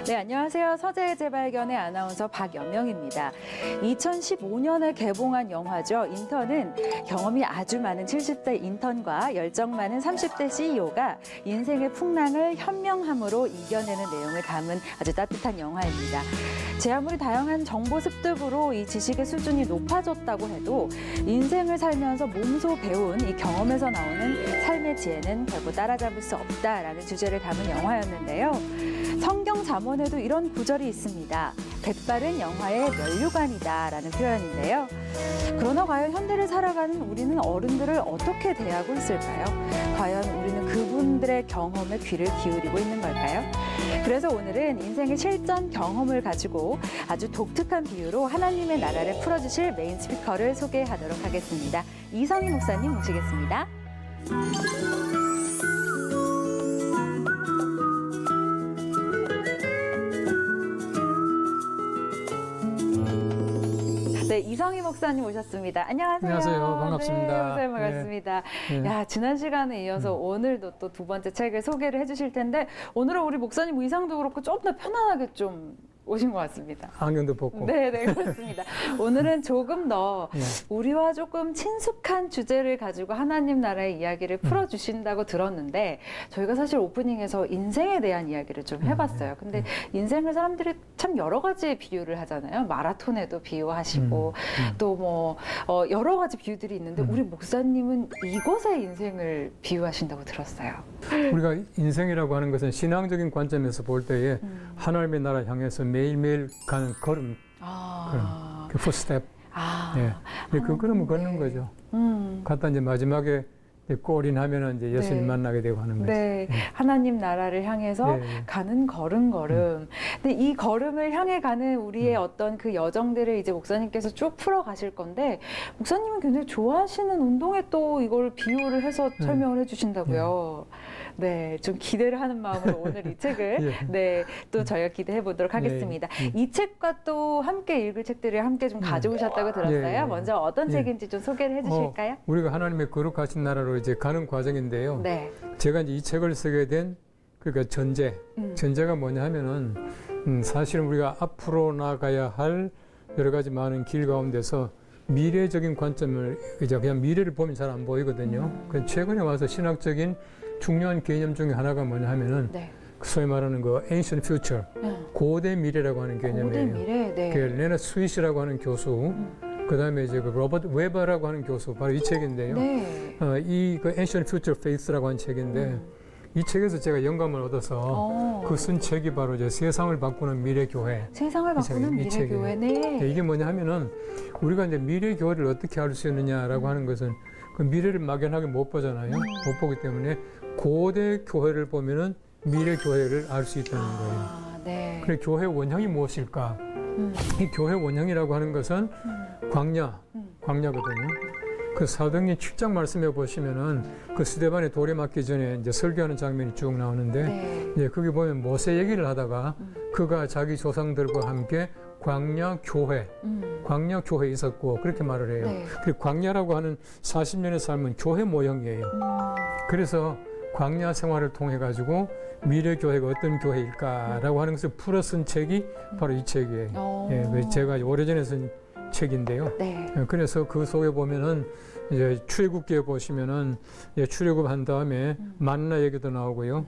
네, 안녕하세요. 서재의 재발견의 아나운서 박연명입니다. 2015년에 개봉한 영화죠. 인턴은 경험이 아주 많은 70대 인턴과 열정 많은 30대 CEO가 인생의 풍랑을 현명함으로 이겨내는 내용을 담은 아주 따뜻한 영화입니다. 제 아무리 다양한 정보 습득으로 이 지식의 수준이 높아졌다고 해도 인생을 살면서 몸소 배운 이 경험에서 나오는 삶의 지혜는 결코 따라잡을 수 없다라는 주제를 담은 영화였는데요. 성경 잠언에도 이런 구절이 있습니다. 백발은 영화의 면류관이다라는 표현인데요. 그러나 과연 현대를 살아가는 우리는 어른들을 어떻게 대하고 있을까요? 과연 우리는 그분들의 경험에 귀를 기울이고 있는 걸까요? 그래서 오늘은 인생의 실전 경험을 가지고 아주 독특한 비유로 하나님의 나라를 풀어주실 메인 스피커를 소개하도록 하겠습니다. 이성희 목사님 모시겠습니다. 네, 이성희 목사님 오셨습니다. 안녕하세요. 안녕하세요. 반갑습니다. 네, 목사님 반갑습니다. 네. 야, 지난 시간에 이어서 오늘도 또 두 번째 책을 소개를 해주실 텐데 오늘은 우리 목사님 의상도 그렇고 좀 더 편안하게 좀 오신 것 같습니다. 안경도 벗고. 네, 그렇습니다. 오늘은 조금 더 우리와 조금 친숙한 주제를 가지고 하나님 나라의 이야기를 풀어주신다고 들었는데 저희가 사실 오프닝에서 인생에 대한 이야기를 좀 해봤어요. 근데 인생을 사람들이 참 여러 가지 비유를 하잖아요. 마라톤에도 비유하시고 또 뭐 여러 가지 비유들이 있는데 우리 목사님은 이곳의 인생을 비유하신다고 들었어요. 우리가 인생이라고 하는 것은 신앙적인 관점에서 볼 때에 하나님의 나라 향해서 매일매일 가는 걸음, 그 풋스텝. 예. 그 걸음을 걷는 거죠. 갔다 이제 마지막에 골인하면은 이제 예수님 만나게 되고 하는 거죠. 네, 하나님 나라를 향해서 가는 걸음. 근데 이 걸음을 향해 가는 우리의 어떤 그 여정들을 이제 목사님께서 쭉 풀어 가실 건데 목사님은 굉장히 좋아하시는 운동에 또 이걸 비유를 해서 설명을 해주신다고요. 네, 좀 기대를 하는 마음으로 오늘 이 책을 또 저희가 기대해 보도록 하겠습니다. 이 책과 또 함께 읽을 책들을 함께 좀 가져오셨다고 들었어요. 먼저 어떤 책인지 좀 소개를 해주실까요? 우리가 하나님의 거룩하신 나라로 이제 가는 과정인데요. 제가 이제 이 책을 쓰게 된 그러니까 전제가 뭐냐 하면은 사실은 우리가 앞으로 나가야 할 여러 가지 많은 길 가운데서 미래적인 관점을 이제 그냥 미래를 보면 잘 안 보이거든요. 최근에 와서 신학적인 중요한 개념 중에 하나가 뭐냐 하면은 소위 말하는 거 ancient future, 고대 미래라고 하는 개념이에요. 고대 미래, 그 레너 스윗이라고 하는 교수, 그다음에 이제 그 로버트 웨버라고 하는 교수, 바로 이 책인데요. 이 그 ancient future faith라고 하는 책인데 이 책에서 제가 영감을 얻어서 그 쓴 책이 바로 이제 세상을 바꾸는 미래 교회. 세상을 바꾸는 미래 교회. 네. 이게 뭐냐 하면은 우리가 이제 미래 교회를 어떻게 알 수 있느냐라고 하는 것은 그 미래를 막연하게 못 보잖아요. 못 보기 때문에 고대 교회를 보면은 미래 교회를 알 수 있다는 거예요. 그래 교회 원형이 무엇일까? 이 교회 원형이라고 하는 것은 광야거든요. 그 사도행전 7장 말씀해 보시면은 그 스데반에 돌에 맞기 전에 이제 설교하는 장면이 쭉 나오는데 이제 거기 보면 모세 얘기를 하다가 그가 자기 조상들과 함께 광야 교회에 있었고 그렇게 말을 해요. 그리고 광야라고 하는 40년의 삶은 교회 모형이에요. 그래서 광야 생활을 통해 가지고 미래 교회가 어떤 교회일까라고 하는 것을 풀어 쓴 책이 바로 이 책이에요. 제가 오래전에 쓴 책인데요. 그래서 그 속에 보면은 이제 출애굽기에 보시면은 출애굽한 다음에 만나 얘기도 나오고요.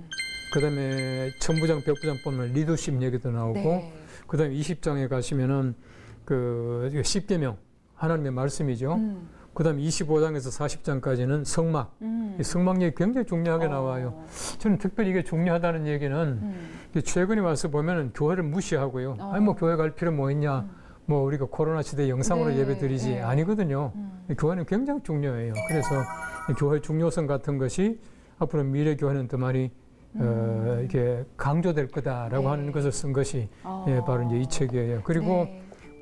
그다음에 천부장, 백부장 보면 리더십 얘기도 나오고, 그다음에 20장에 가시면은 그 십계명 하나님의 말씀이죠. 그다음에 25장에서 40장까지는 성막. 이 성막 얘기 굉장히 중요하게 나와요. 저는 특별히 이게 중요하다는 얘기는 최근에 와서 보면은 교회를 무시하고요. 아니 뭐 교회 갈 필요 뭐 있냐. 뭐 우리가 코로나 시대 영상으로 예배드리지 아니거든요. 교회는 굉장히 중요해요. 그래서 교회 중요성 같은 것이 앞으로 미래 교회는 더 많이 이게 강조될 거다라고 하는 것을 쓴 것이 바로 이제 이 책이에요. 그리고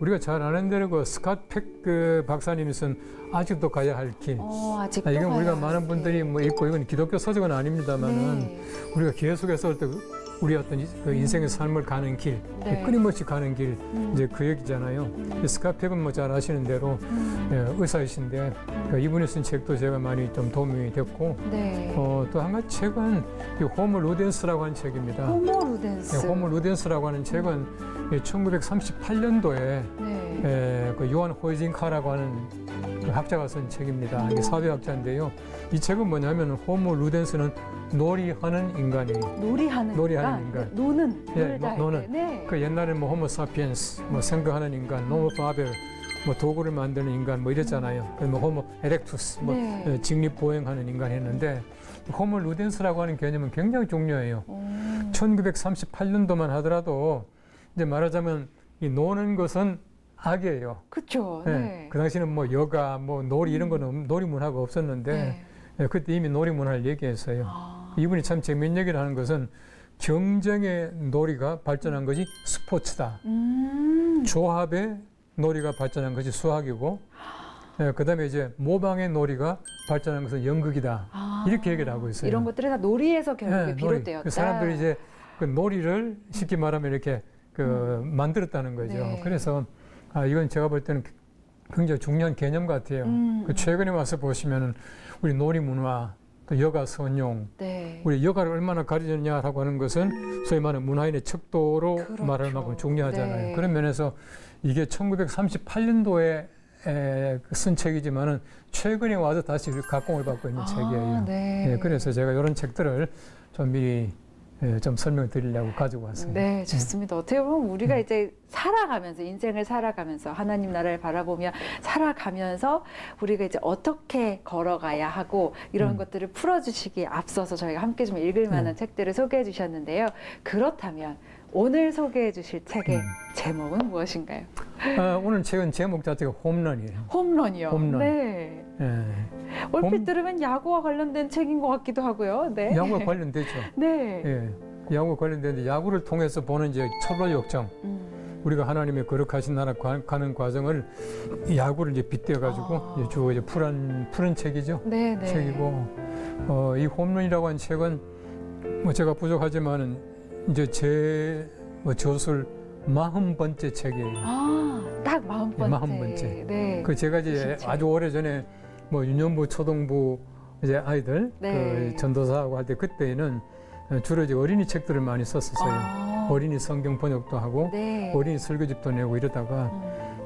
우리가 잘 아는 대로 그 스캇 팩 그 박사님이 쓴 아직도 가야 할 길. 이건 우리가 많은 분들이 뭐 읽고 이건 기독교 서적은 아닙니다만은 우리가 계속해서 우리 어떤 그 인생의 삶을 가는 길, 네. 끊임없이 가는 길, 이제 그 얘기잖아요. 스카펙은 뭐 잘 아시는 대로 의사이신데 이분이 쓴 책도 제가 많이 좀 도움이 됐고 네. 또 한 가지 책은 이 호모 루덴스라고 하는 책입니다. 호모 루덴스. 네, 호모 루덴스라고 하는 책은 1938년도에 네. 그 요한 호이징카라고 하는 그 학자가 쓴 책입니다. 이게 사회학자인데요. 이 책은 뭐냐면 호모 루덴스는 놀이하는 인간이에요. 놀이하는 인간. 네, 노는. 예, 놀다 할 노는. 때. 네. 그 옛날에 뭐 호모 사피엔스, 뭐 생각하는 인간, 노모 바벨, 뭐 도구를 만드는 인간 뭐 이랬잖아요. 뭐 호모 에렉투스, 뭐 네. 직립보행하는 인간 했는데 호모 루덴스라고 하는 개념은 굉장히 중요해요. 1938년도만 하더라도 이제 말하자면 이 노는 것은 악이에요. 그렇죠. 예, 네. 그 당시에는 뭐 여가, 뭐 놀이 이런 거는 놀이 문화가 없었는데 네. 예, 그때 이미 놀이 문화를 얘기했어요. 아. 이분이 참 재미있는 얘기를 하는 것은 경쟁의 놀이가 발전한 것이 스포츠다. 조합의 놀이가 발전한 것이 수학이고, 예, 그다음에 이제 모방의 놀이가 발전한 것은 연극이다. 아. 이렇게 얘기를 하고 있어요. 이런 것들이 다 놀이에서 결국에 예, 놀이. 비롯되었다. 그 사람들이 이제 그 놀이를 쉽게 말하면 이렇게 그 만들었다는 거죠. 네. 그래서 이건 제가 볼 때는 굉장히 중요한 개념 같아요. 그 최근에 와서 보시면은 우리 놀이 문화, 또 여가 선용, 네. 우리 여가를 얼마나 가르쳤냐라고 하는 것은 소위 말하는 문화인의 척도로 그렇죠. 말할 만큼 중요하잖아요. 네. 그런 면에서 이게 1938년도에 쓴 책이지만은 최근에 와서 다시 각공을 받고 있는 책이에요. 네. 예, 그래서 제가 이런 책들을 좀 미리 좀 설명드리려고 가지고 왔습니다. 네, 좋습니다. 어떻게 보면 우리가 이제 살아가면서 인생을 살아가면서 하나님 나라를 바라보며 살아가면서 우리가 이제 어떻게 걸어가야 하고 이런 것들을 풀어주시기에 앞서서 저희가 함께 좀 읽을 만한 책들을 소개해 주셨는데요. 그렇다면 오늘 소개해 주실 책의 제목은 무엇인가요? 오늘 책은 제목 자체가 홈런이에요. 홈런이요. 홈런. 네. 예. 얼핏 들으면 야구와 관련된 책인 것 같기도 하고요. 네. 야구와 관련되죠. 네. 예. 야구와 관련되는데 야구를 통해서 보는 이제 철로 역정. 우리가 하나님의 거룩하신 나라 가는 과정을 야구를 이제 빗대어 가지고 주로 이제 푸른 책이죠. 네, 네. 책이고 이 홈런이라고 한 책은 뭐 제가 부족하지만은 이제 제 저술 40번째 책이에요. 딱 40번째. 40번째. 네. 그 제가 이제 책. 아주 오래 전에 뭐 유년부, 초등부 이제 아이들 네. 그 전도사하고 할 때 그때는 주로 이제 어린이 책들을 많이 썼었어요. 어린이 성경 번역도 하고 네. 어린이 설교집도 내고 이러다가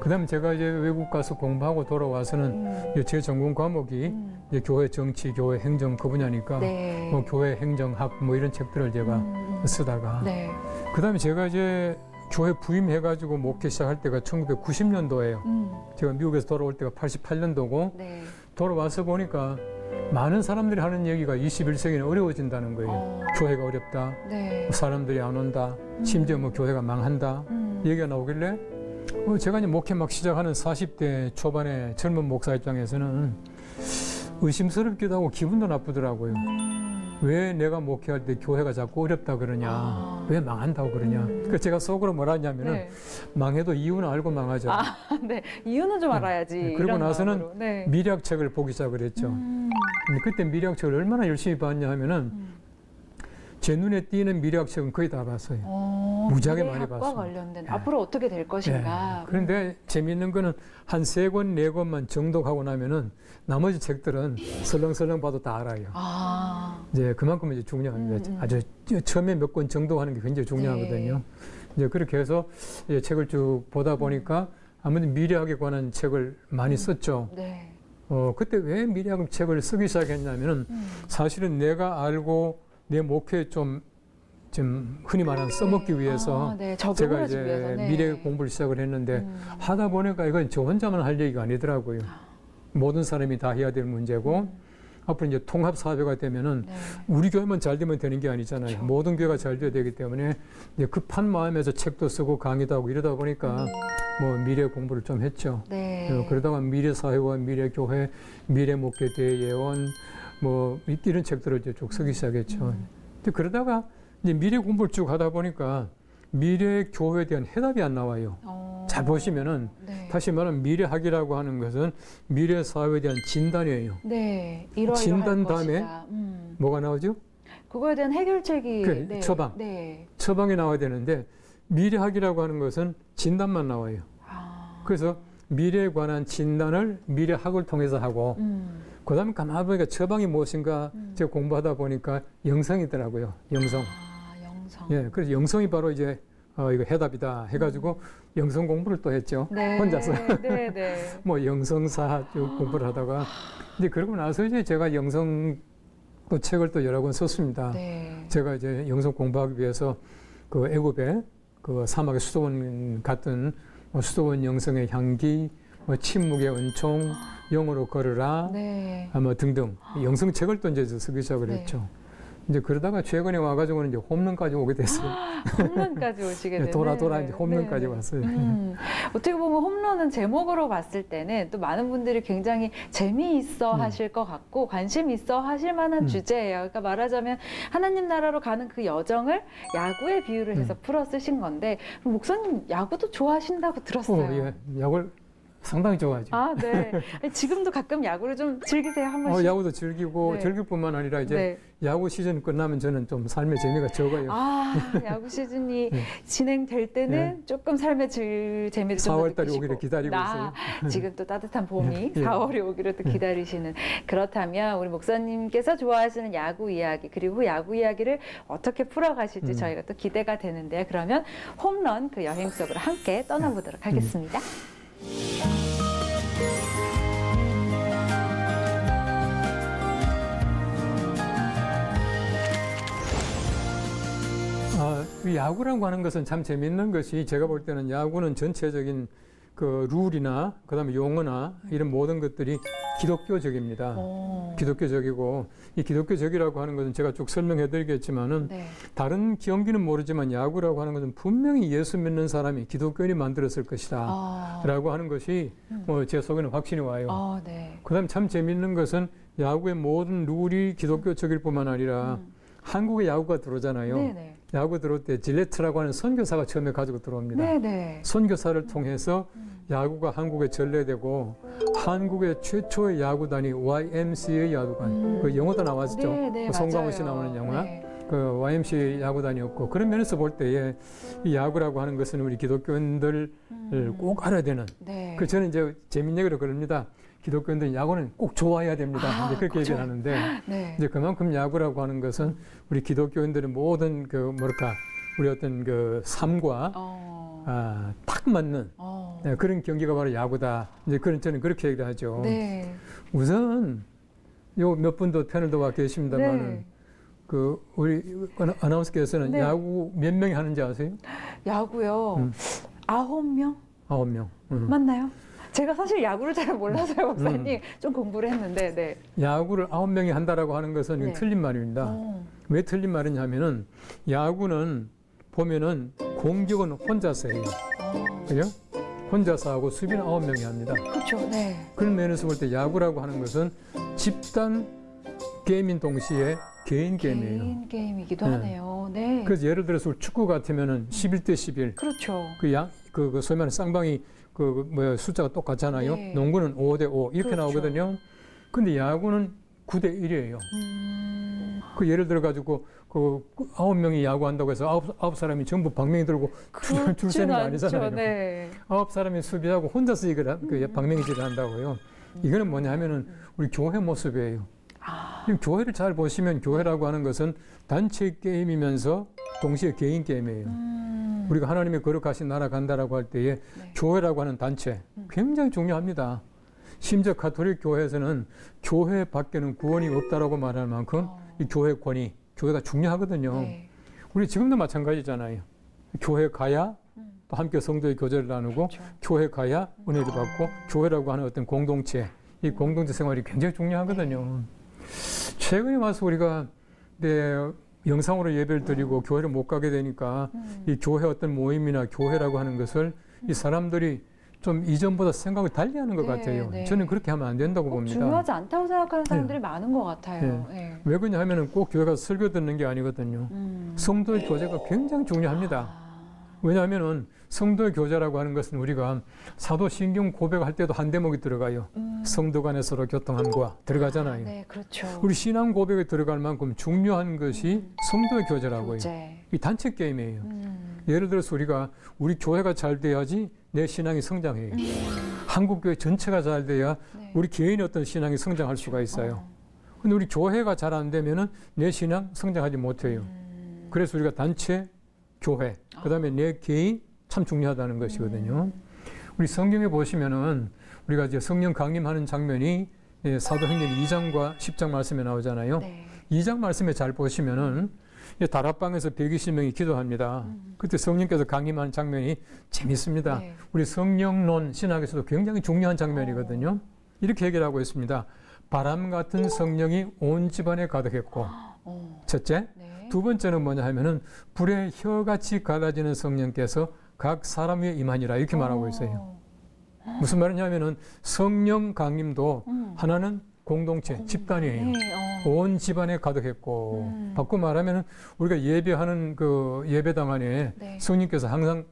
그다음에 제가 이제 외국 가서 공부하고 돌아와서는 이제 제 전공 과목이 이제 교회 정치, 교회 행정 그 분야니까 네. 뭐 교회 행정학 뭐 이런 책들을 제가 쓰다가 네. 그다음에 제가 이제 교회 부임해가지고 목회 시작할 때가 1990년도예요. 제가 미국에서 돌아올 때가 88년도고 네. 돌아와서 보니까 많은 사람들이 하는 얘기가 21세기는 어려워진다는 거예요. 교회가 어렵다. 네. 사람들이 안 온다. 심지어 뭐 교회가 망한다. 얘기가 나오길래 제가 이제 목회 막 시작하는 40대 초반의 젊은 목사 입장에서는 의심스럽기도 하고 기분도 나쁘더라고요. 왜 내가 목회할 때 교회가 자꾸 어렵다 그러냐. 왜 망한다고 그러냐. 그래서 제가 속으로 뭐라 했냐면은 네. 망해도 이유는 알고 망하죠. 네. 이유는 좀 알아야지. 그리고 이런 나서는 마음으로. 네. 미래학책을 보기 시작을 했죠. 근데 그때 미래학책을 얼마나 열심히 봤냐 하면은 제 눈에 띄는 미래학책은 거의 다 봤어요. 무지하게 많이 미래학과 봤어요. 관련된 네. 앞으로 어떻게 될 것인가. 네. 그런데 재미있는 거는 한 3권, 4권만 정독하고 나면은 나머지 책들은 설렁설렁 봐도 다 알아요. 이제 그만큼 이제 중요합니다. 아주 처음에 몇 권 정독하는 게 굉장히 중요하거든요. 네. 이제 그렇게 해서 이제 책을 쭉 보다 보니까 아무래도 미래학에 관한 책을 많이 썼죠. 네. 그때 왜 미래학 책을 쓰기 시작했냐면은 사실은 내가 알고 내 목회에 좀 흔히 말하는 써먹기 위해서 네. 제가 적용을 이제 하기 위해서. 네. 미래 공부를 시작을 했는데 하다 보니까 이건 저 혼자만 할 얘기가 아니더라고요. 모든 사람이 다 해야 될 문제고 앞으로 이제 통합 사회가 되면은 네. 우리 교회만 잘 되면 되는 게 아니잖아요. 그렇죠. 모든 교회가 잘 돼야 되기 때문에 이제 급한 마음에서 책도 쓰고 강의도 하고 이러다 보니까 뭐 미래 공부를 좀 했죠. 네. 그러다가 미래 사회와 미래 교회, 미래 목회 대예언 뭐 이런 책들을 이제 쭉 쓰기 시작했죠. 근데 그러다가 이제 미래 공부를 쭉 하다 보니까 미래 교회에 대한 해답이 안 나와요. 잘 보시면은 네. 다시 말하면 미래학이라고 하는 것은 미래 사회에 대한 진단이에요. 네. 진단 이러할 다음에 것이다. 뭐가 나오죠? 그거에 대한 해결책이 그 처방. 네. 처방이 나와야 되는데 미래학이라고 하는 것은 진단만 나와요. 그래서 미래에 관한 진단을 미래학을 통해서 하고 그다음에 가만히 보니까 처방이 무엇인가 제가 공부하다 보니까 영성이더라고요. 영성. 영성. 예, 그래서 영성이 바로 이제 이거 해답이다 해가지고 영성 공부를 또 했죠. 네. 혼자서. 네, 네. 뭐 영성사 쭉 공부를 하다가 이제 그러고 나서 이제 제가 영성 또 책을 또 여러 권 썼습니다. 네. 제가 이제 영성 공부하기 위해서 그 애굽의 그 사막의 수도원 같은 수도원 영성의 향기, 뭐 침묵의 은총, 영으로 걸으라, 네. 뭐 등등 영성 책을 또 이제 쓰기 시작을 네. 했죠. 이제 그러다가 최근에 와가지고는 이제 홈런까지 오게 됐어요. 홈런까지 오시게 되네. 돌아 이제 홈런까지 왔어요. 어떻게 보면 홈런은 제목으로 봤을 때는 또 많은 분들이 굉장히 재미있어 하실 것 같고 관심 있어 하실 만한 주제예요. 그러니까 말하자면 하나님 나라로 가는 그 여정을 야구에 비유를 해서 풀어 쓰신 건데 그럼 목사님 야구도 좋아하신다고 들었어요. 예, 야구를 상당히 좋아하죠. 아, 네. 지금도 가끔 야구를 좀 즐기세요, 한 번씩? 야구도 즐기고 네. 즐길 뿐만 아니라 이제 네. 야구 시즌 끝나면 저는 좀 삶의 재미가 적어요. 아, 야구 시즌이 네. 진행될 때는 네. 조금 삶의 재미를 좀 더 4월 달이 느끼시고. 오기를 기다리고 있어요. 지금 또 따뜻한 봄이 예. 4월이 오기를 또 기다리시는. 그렇다면 우리 목사님께서 좋아하시는 야구 이야기 그리고 야구 이야기를 어떻게 풀어가실지 저희가 또 기대가 되는데요. 그러면 홈런 그 여행 속으로 함께 떠나보도록 하겠습니다. 이 야구라고 하는 것은 참 재밌는 것이 제가 볼 때는 야구는 전체적인 그 룰이나 그다음에 용어나 이런 모든 것들이 기독교적입니다. 기독교적이고 이 기독교적이라고 하는 것은 제가 쭉 설명해 드리겠지만은 네. 다른 경기는 모르지만 야구라고 하는 것은 분명히 예수 믿는 사람이 기독교인이 만들었을 것이다 라고 하는 것이 제 속에는 확신이 와요. 네. 그다음에 참 재밌는 것은 야구의 모든 룰이 기독교적일 뿐만 아니라 한국에 야구가 들어오잖아요. 네네. 야구 들어올 때 질레트라고 하는 선교사가 처음에 가지고 들어옵니다. 네네. 선교사를 통해서 야구가 한국에 전래되고 한국의 최초의 야구단이 YMCA 야구단. 그 영어도 나왔죠. 네, 그 송강호 씨 맞아요. 나오는 영화. 네. 그 YMCA 야구단이었고 그런 면에서 볼 때에 이 야구라고 하는 것은 우리 기독교인들을 꼭 알아야 되는. 네. 그 저는 이제 재밌는 얘기로 그럽니다. 기독교인들은 야구는 꼭 좋아해야 됩니다. 이제 그렇게 얘기를 하는데 네. 이제 그만큼 야구라고 하는 것은 우리 기독교인들의 모든 그 뭐랄까 우리 어떤 그 삶과 딱 맞는 네, 그런 경기가 바로 야구다. 이제 저는 그렇게 얘기를 하죠. 네. 우선 요 몇 분도 패널도 와 계십니다만은 네. 그 우리 아나운서께서는 네. 야구 몇 명이 하는지 아세요? 야구요. 9명? 9명. 맞나요? 제가 사실 야구를 잘 몰라서요, 목사님. 좀 공부를 했는데, 네. 야구를 9명이 한다라고 하는 것은 이건 네. 틀린 말입니다. 왜 틀린 말이냐면은 야구는 보면은 공격은 혼자서 해요. 그죠? 혼자서 하고 수비는 9명이 합니다. 그렇죠, 네. 그런 면에서 볼 때 야구라고 하는 것은 집단 게임인 동시에 개인 게임이에요. 개인 게임이기도 네. 하네요. 네. 그래서 예를 들어서 축구 같으면은 11대 11. 그렇죠. 그 소위 말하는 쌍방이 숫자가 똑같잖아요. 네. 농구는 5대 5 이렇게 그렇죠. 나오거든요. 근데 야구는 9대 1이에요. 그 예를 들어 가지고 그 9명이 야구한다고 해서 9사람이 전부 방망이 들고 줄 서는 거 아니잖아요. 네. 9사람이 수비하고 혼자서 그 방망이질을 한다고요. 이거는 뭐냐면은 우리 교회 모습이에요. 지금 교회를 잘 보시면 교회라고 하는 것은 단체 게임이면서 동시에 개인 게임이에요. 우리가 하나님의 거룩하신 나라 간다라고 할 때에 교회라고 하는 단체 굉장히 중요합니다. 심지어 가톨릭 교회에서는 교회 밖에는 구원이 없다라고 말할 만큼 이 교회 권위, 교회가 중요하거든요. 네. 우리 지금도 마찬가지잖아요. 교회 가야 또 함께 성도의 교제를 나누고 그렇죠. 교회 가야 은혜를 받고 교회라고 하는 어떤 공동체, 이 공동체 생활이 굉장히 중요하거든요. 최근에 와서 우리가 영상으로 예배를 드리고 교회를 못 가게 되니까 이 교회 어떤 모임이나 교회라고 하는 것을 이 사람들이 좀 이전보다 생각을 달리하는 것 네, 같아요. 네. 저는 그렇게 하면 안 된다고 봅니다. 중요하지 않다고 생각하는 사람들이 많은 것 같아요. 네. 왜 그러냐 하면은 꼭 교회 가서 설교 듣는 게 아니거든요. 성도의 교제가 굉장히 중요합니다. 왜냐하면은 성도의 교제라고 하는 것은 우리가 사도신경 고백할 때도 한 대목이 들어가요. 성도 간에 서로 교통함과 들어가잖아요. 네, 그렇죠. 우리 신앙 고백에 들어갈 만큼 중요한 것이 성도의 교제라고요. 교제. 이 단체 게임이에요. 예를 들어서 우리 교회가 잘 돼야지 내 신앙이 성장해요. 한국교회 전체가 잘 돼야 네. 우리 개인의 어떤 신앙이 성장할 수가 있어요. 근데 우리 교회가 잘 안 되면은 내 신앙 성장하지 못해요. 그래서 우리가 단체, 교회, 그다음에 내 개인 참 중요하다는 것이거든요. 우리 성경에 보시면은 우리가 이제 성령 강림하는 장면이 사도행전 2장과 10장 말씀에 나오잖아요. 네. 2장 말씀에 잘 보시면은 다락방에서 120명이 기도합니다. 그때 성령께서 강림하는 장면이 재밌습니다. 네. 우리 성령론 신학에서도 굉장히 중요한 장면이거든요. 이렇게 얘기를 하고 있습니다. 바람 같은 성령이 온 집안에 가득했고, 첫째. 네. 두 번째는 뭐냐 하면은 불의 혀같이 갈라지는 성령께서 각 사람 위에 임하니라 이렇게 말하고 있어요. 무슨 말이냐면은 성령 강림도 하나는 공동체, 집단이에요. 네. 온 집안에 가득했고, 바꿔 말하면은 우리가 예배하는 그 예배당 안에 네. 성령께서 항상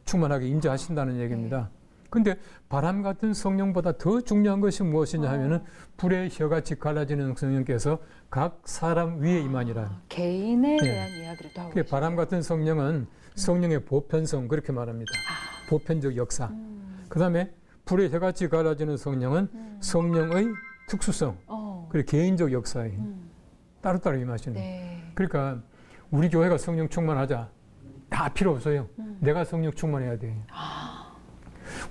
충만하게 임재하신다는 얘기입니다. 근데 바람 같은 성령보다 더 중요한 것이 무엇이냐 하면은 불의 혀같이 갈라지는 성령께서 각 사람 위에 임하니라. 개인에 대한 이야기를 또 하고 그 바람 계시네요. 같은 성령은 성령의 보편성 그렇게 말합니다. 보편적 역사. 그다음에 불의 혀같이 갈라지는 성령은 성령의 특수성, 그리고 개인적 역사에 따로따로 임하시는. 네. 그러니까 우리 교회가 성령 충만하자. 다 필요 없어요. 내가 성령 충만해야 돼.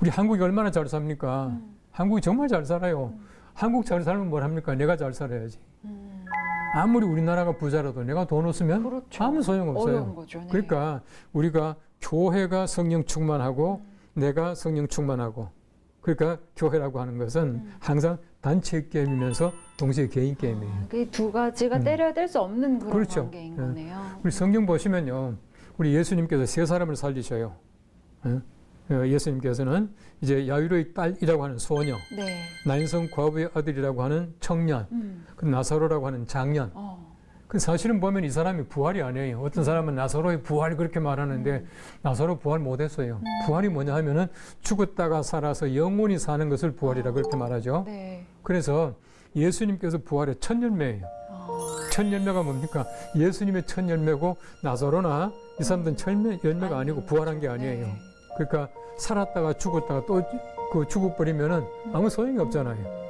우리 한국이 얼마나 잘 삽니까? 한국이 정말 잘 살아요. 한국 잘 살면 뭘 합니까? 내가 잘 살아야지. 아무리 우리나라가 부자라도 내가 돈 없으면 그렇죠. 아무 소용없어요. 어려운 거죠. 네. 그러니까 우리가 교회가 성령 충만하고 내가 성령 충만하고 그러니까 교회라고 하는 것은 항상 단체 게임이면서 동시에 개인 게임이에요. 그 두 가지가 때려야 뗄 수 없는 그런 그렇죠. 관계인 네. 거네요. 우리 성경 보시면요. 우리 예수님께서 세 사람을 살리셔요. 예수님께서는 이제 야이로의 딸이라고 하는 소녀, 네. 나인성 과부의 아들이라고 하는 청년, 그 나사로라고 하는 장년. 그 사실은 보면 이 사람이 부활이 아니에요. 어떤 사람은 나사로의 부활이 그렇게 말하는데 나사로 부활 못했어요. 부활이 뭐냐 하면은 죽었다가 살아서 영원히 사는 것을 부활이라 그렇게 말하죠. 네. 그래서 예수님께서 부활의 첫 열매예요. 첫 열매가 뭡니까? 예수님의 첫 열매고 나사로나 이 사람들은 첫 열매가 아니고 부활한 게 아니에요. 네. 그러니까 살았다가 죽었다가 또 그 죽어버리면은 아무 소용이 없잖아요.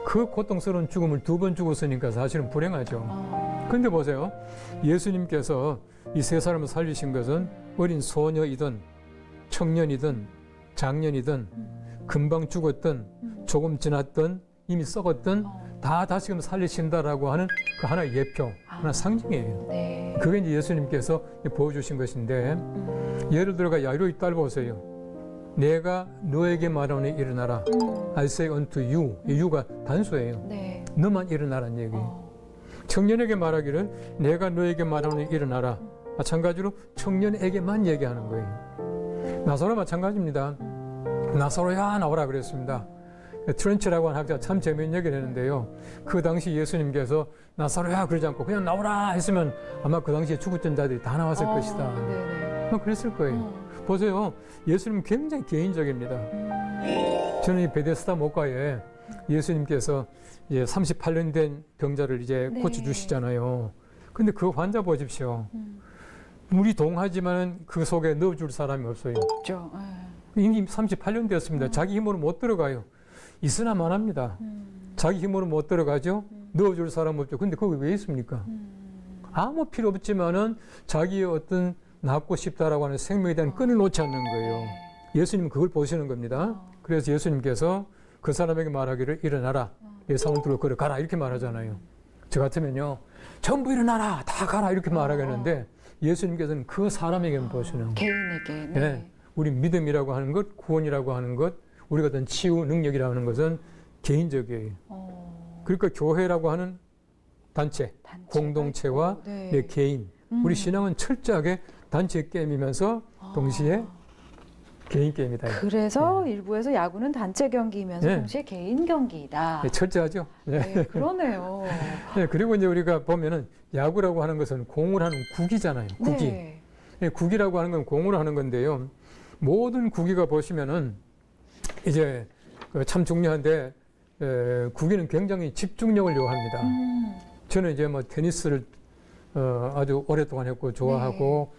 그 고통스러운 죽음을 두 번 죽었으니까 사실은 불행하죠. 근데 보세요. 예수님께서 이 세 사람을 살리신 것은 어린 소녀이든 청년이든 장년이든 금방 죽었든 조금 지났든 이미 썩었든 다 다시금 살리신다라고 하는 그 하나의 예표, 하나 상징이에요. 네. 그게 이제 예수님께서 보여주신 것인데 예를 들어가 야이로의 딸 보세요. 내가 너에게 말하노니 일어나라. I say unto you. 이 you가 단수예요. 네. 너만 일어나라는 얘기예요. 청년에게 말하기를 내가 너에게 말하노니 일어나라. 마찬가지로 청년에게만 얘기하는 거예요. 나사로 마찬가지입니다. 나사로야 나오라 그랬습니다. 트렌치라고 하는 학자가 참 재미있는 얘기를 했는데요. 그 당시 예수님께서 나사로야 그러지 않고 그냥 나오라 했으면 아마 그 당시에 죽었던 자들이 다 나왔을 것이다. 네네. 아마 그랬을 거예요. 보세요. 예수님 굉장히 개인적입니다. 저는 이 베데스다 목가에 예수님께서 이제 38년 된 병자를 이제 네. 고쳐주시잖아요. 근데 그 환자 보십시오. 물이 동하지만 그 속에 넣어줄 사람이 없어요. 없죠. 이미 38년 되었습니다. 자기 힘으로 못 들어가요. 있으나 마나입니다. 자기 힘으로 못 들어가죠. 넣어줄 사람 없죠. 근데 거기 왜 있습니까? 아무 필요 없지만은 자기의 어떤 낫고 싶다라고 하는 생명에 대한 끈을 놓지 않는 거예요. 예수님은 그걸 보시는 겁니다. 그래서 예수님께서 그 사람에게 말하기를 일어나라. 내 상을 들고 걸어가라. 이렇게 말하잖아요. 저 같으면요. 전부 일어나라. 다 가라. 이렇게 말하겠는데 예수님께서는 그 사람에게만 보시는 거예요. 개인에게. 네. 네. 우리 믿음이라고 하는 것, 구원이라고 하는 것, 우리가 어떤 치유 능력이라고 하는 것은 개인적이에요. 그러니까 교회라고 하는 단체 공동체와 네. 내 개인. 우리 신앙은 철저하게 단체 게임이면서 동시에 개인 게임이다. 그래서 일부에서 야구는 단체 경기이면서 네. 동시에 개인 경기이다. 네, 철저하죠. 네. 네, 그러네요. 네, 그리고 이제 우리가 보면은 야구라고 하는 것은 공을 하는 국이잖아요. 국이. 네. 구기라고 하는 건 공으로 하는 건데요. 모든 구기가 보시면은 이제 참 중요한데 구기는 굉장히 집중력을 요합니다. 저는 이제 뭐 테니스를 아주 오랫동안 했고 좋아하고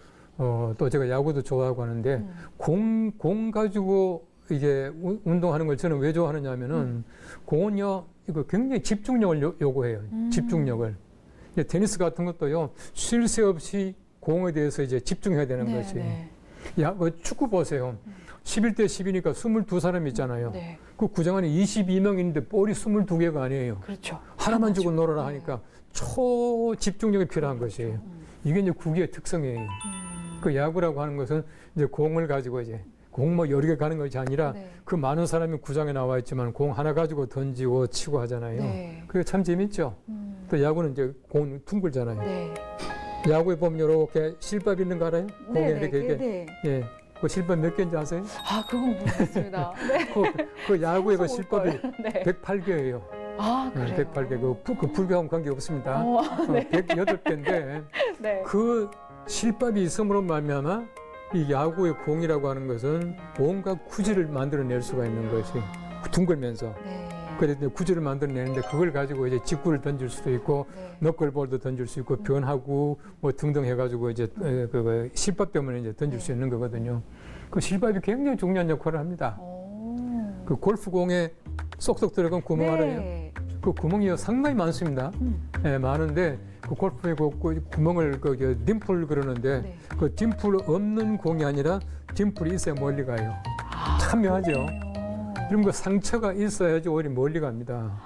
또 제가 야구도 좋아하고 하는데 공 가지고 이게 운동하는 걸 저는 왜 좋아하느냐면은 공은요 이거 굉장히 집중력을 요구해요. 집중력을. 이제 테니스 같은 것도요 쉴 새 없이 공에 대해서 이제 집중해야 되는 네, 거지. 네. 야, 축구 보세요. 11대 10이니까 22사람 있잖아요. 네. 그 구장 안에 22명 있는데 볼이 22개가 아니에요. 그렇죠. 하나만 주고 놀아라 하니까 초집중력이 필요한 것이에요. 이게 이제 구기의 특성이에요. 그 야구라고 하는 것은 이제 공을 가지고 이제 공 뭐 여러 개 가는 것이 아니라 네. 그 많은 사람이 구장에 나와 있지만 공 하나 가지고 던지고 치고 하잖아요. 네. 그게 참 재밌죠. 또 야구는 이제 공 둥글잖아요. 네. 야구에 보면 이렇게 실밥 있는 거 알아요? 공에 이렇게 네. 예. 그 실밥 몇 개인지 아세요? 아, 그건 모르겠습니다. 네. 그 야구의 그 실밥이 네. 108개예요. 아, 그래요. 108개. 그 불교하고는 관계 없습니다. 네. 108개인데 네. 그 실밥이 있음으로 말미암아 이 야구의 공이라고 하는 것은 온갖 구질을 만들어낼 수가 있는 것이 둥글면서 네. 그래서 구질을 만들어내는데 그걸 가지고 이제 직구를 던질 수도 있고 네. 너클볼도 던질 수 있고 변하고 뭐 등등 해가지고 이제 그 실밥 때문에 이제 던질 수 있는 거거든요. 그 실밥이 굉장히 중요한 역할을 합니다. 그 골프공에 쏙쏙 들어간 구멍 알아요? 네. 그 구멍이 상당히 많습니다. 예, 많은데 그 골프에 그 구멍을 그 딤플 그러는데 네. 그 딤플 없는 공이 아니라 딤플이 있어야 멀리 가요. 참 묘하죠. 그럼 그 상처가 있어야지 오히려 멀리 갑니다.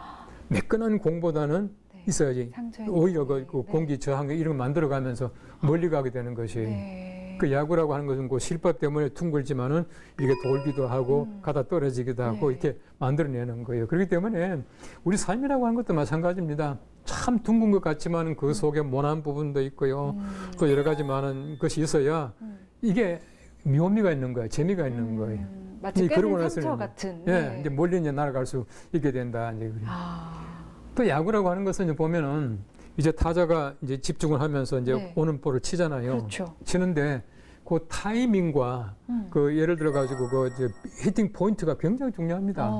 매끈한 공보다는 네. 있어야지 상처 오히려 있는 그 네. 공기 저항 이런 거 만들어가면서 멀리 가게 되는 것이. 네. 그 야구라고 하는 것은 그 실밥 때문에 둥글지만은 이게 돌기도 하고 가다 떨어지기도 하고 네. 이렇게 만들어내는 거예요. 그렇기 때문에 우리 삶이라고 하는 것도 마찬가지입니다. 참 둥근 것 같지만 그 속에 모난 부분도 있고요. 또 여러 가지 많은 것이 있어야 이게 묘미가 있는 거예요. 재미가 있는 거예요. 마치 그러고 깨진 상처 나서는 같은. 예, 네. 이제 멀리 이제 날아갈 수 있게 된다. 이제 그래요. 아. 또 야구라고 하는 것은 이제 보면은 이제 타자가 이제 집중을 하면서 이제 네. 오는 볼을 치잖아요. 그렇죠. 치는데 그 타이밍과 그 예를 들어 가지고 그 이제 히팅 포인트가 굉장히 중요합니다.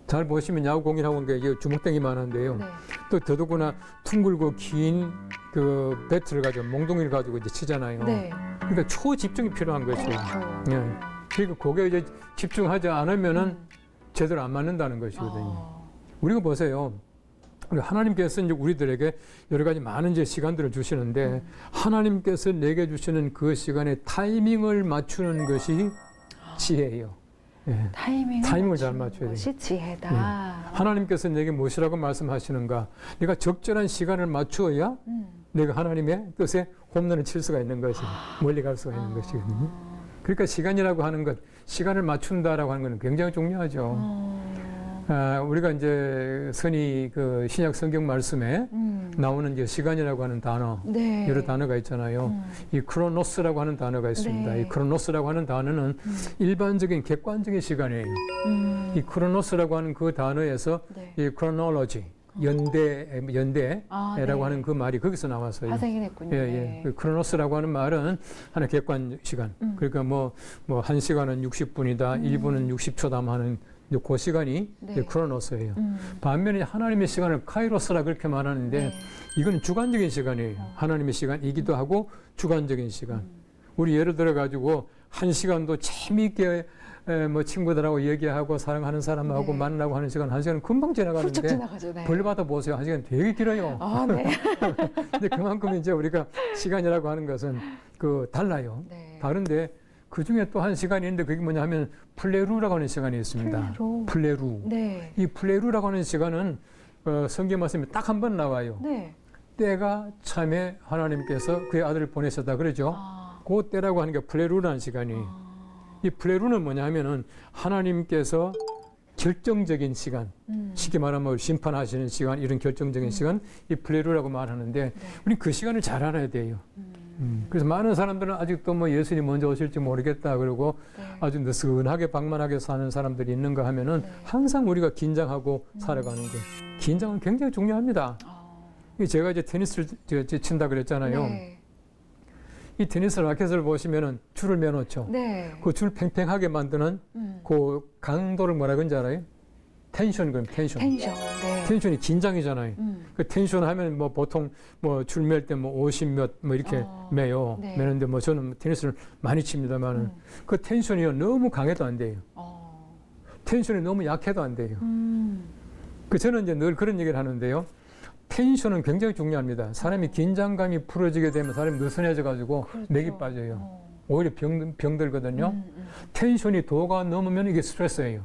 잘 보시면 야구공이라고 하는 게 이게 주먹땡이만 한데요. 네. 또 더더구나 둥글고 긴 그 배트를 가지고 몽둥이를 가지고 이제 치잖아요. 네. 그러니까 초집중이 필요한 것이에요. 그렇죠. 예. 그러니까 거기에 이제 집중하지 않으면은 제대로 안 맞는다는 것이거든요. 우리가 보세요. 우리 하나님께서 이제 우리들에게 여러 가지 많은 이제 시간들을 주시는데 하나님께서 내게 주시는 그 시간에 타이밍을 맞추는 것이 지혜예요. 예. 타이밍을 잘 맞춰야 돼요. 것이 지혜다. 예. 하나님께서 내게 무엇이라고 말씀하시는가? 내가 적절한 시간을 맞추어야 내가 하나님의 뜻에 홈런을 칠 수가 있는 것이 멀리 갈 수가 있는 것이거든요. 그러니까 시간이라고 하는 것, 시간을 맞춘다라고 하는 것은 굉장히 중요하죠. 우리가 이제 선이 그 신약 성경 말씀에 나오는 이제 시간이라고 하는 단어, 네. 여러 단어가 있잖아요. 이 크로노스라고 하는 단어가 있습니다. 네. 이 크로노스라고 하는 단어는 일반적인 객관적인 시간이에요. 이 크로노스라고 하는 그 단어에서 네. 이 크로놀로지, 연대라고 네. 하는 그 말이 거기서 나왔어요. 파생이 됐군요. 예, 예. 네. 그 크로노스라고 하는 말은 하나 객관 시간. 그러니까 뭐 1시간은 60분이다, 1분은 60초다 하는 이제 그 시간이 네. 이제 크로노스예요. 반면에 하나님의 시간을 카이로스라 그렇게 말하는데 네. 이거는 주관적인 시간이에요. 하나님의 시간이기도 하고 주관적인 시간. 우리 예를 들어 가지고 1시간도 재미있게 뭐 친구들하고 얘기하고 사랑하는 사람하고 네. 만나고 하는 시간 1시간은 금방 훌쩍 지나가는데 지나가죠. 네. 벌 받아 보세요. 1시간 되게 길어요. 아, 네. 근데 그만큼 이제 우리가 시간이라고 하는 것은 그 달라요. 네. 다른데 그 중에 또 한 시간이 있는데 그게 뭐냐 하면 플레루라고 하는 시간이 있습니다. 플레루. 네. 이 플레루라고 하는 시간은 성경 말씀에 딱 한 번 나와요. 네. 때가 참에 하나님께서 그의 아들을 보내셨다 그러죠. 그 때라고 하는 게 플레루라는 시간이. 이 플레루는 뭐냐 하면은 하나님께서 결정적인 시간, 쉽게 말하면 심판하시는 시간, 이런 결정적인 시간, 이 플레루라고 말하는데 우리 그 시간을 잘 알아야 돼요. 그래서 많은 사람들은 아직도 뭐 예수님 먼저 오실지 모르겠다 그러고 네. 아주 느슨하게 방만하게 사는 사람들이 있는가 하면은 항상 우리가 긴장하고 살아가는 거예요. 긴장은 굉장히 중요합니다. 제가 이제 테니스를 친다 그랬잖아요. 네. 이 테니스 라켓을 보시면은 줄을 매놓죠. 네. 그 줄 팽팽하게 만드는 그 강도를 뭐라 그런지 알아요? 텐션, 그럼 텐션. 텐션. 네. 텐션이 긴장이잖아요. 그 텐션 하면 뭐 보통 뭐 줄 맬 때 뭐 50몇 뭐 이렇게 매요. 네. 매는데 뭐 저는 테니스를 많이 칩니다만은 그 텐션이 너무 강해도 안 돼요. 텐션이 너무 약해도 안 돼요. 그 저는 이제 늘 그런 얘기를 하는데요. 텐션은 굉장히 중요합니다. 사람이 긴장감이 풀어지게 되면 사람이 느슨해져 가지고 그렇죠. 맥이 빠져요. 오히려 병들거든요. 텐션이 도가 넘으면 이게 스트레스예요.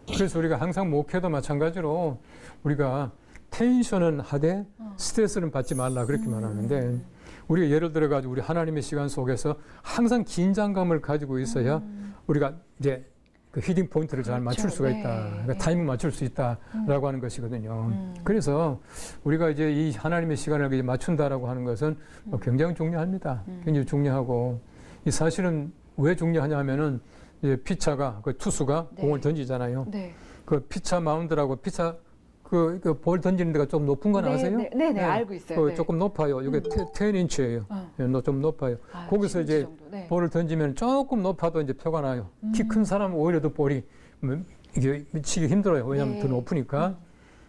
그래서 우리가 항상 목회도 마찬가지로 우리가 텐션은 하되 스트레스는 받지 말라 그렇게 말하는데 우리가 예를 들어 가지고 우리 하나님의 시간 속에서 항상 긴장감을 가지고 있어야 우리가 이제 그 히딩 포인트를 잘 맞출 수가 있다. 그러니까 타이밍 맞출 수 있다라고 하는 것이거든요. 그래서 우리가 이제 이 하나님의 시간을 이제 맞춘다라고 하는 것은 뭐 굉장히 중요합니다. 굉장히 중요하고 이 사실은 왜 중요하냐 하면은 이제 피차가 그 투수가 공을 던지잖아요. 그 피차 마운드라고 피차 그 볼 던지는 데가 좀 높은 건 아세요? 네, 알고 있어요. 조금 높아요. 이게 10인치예요. 좀 높아요. 거기서 이제 볼을 던지면 조금 높아도 이제 표가 나요. 키 큰 사람은 오히려 더 볼이 이게 미치기 힘들어요. 왜냐하면 더 높으니까.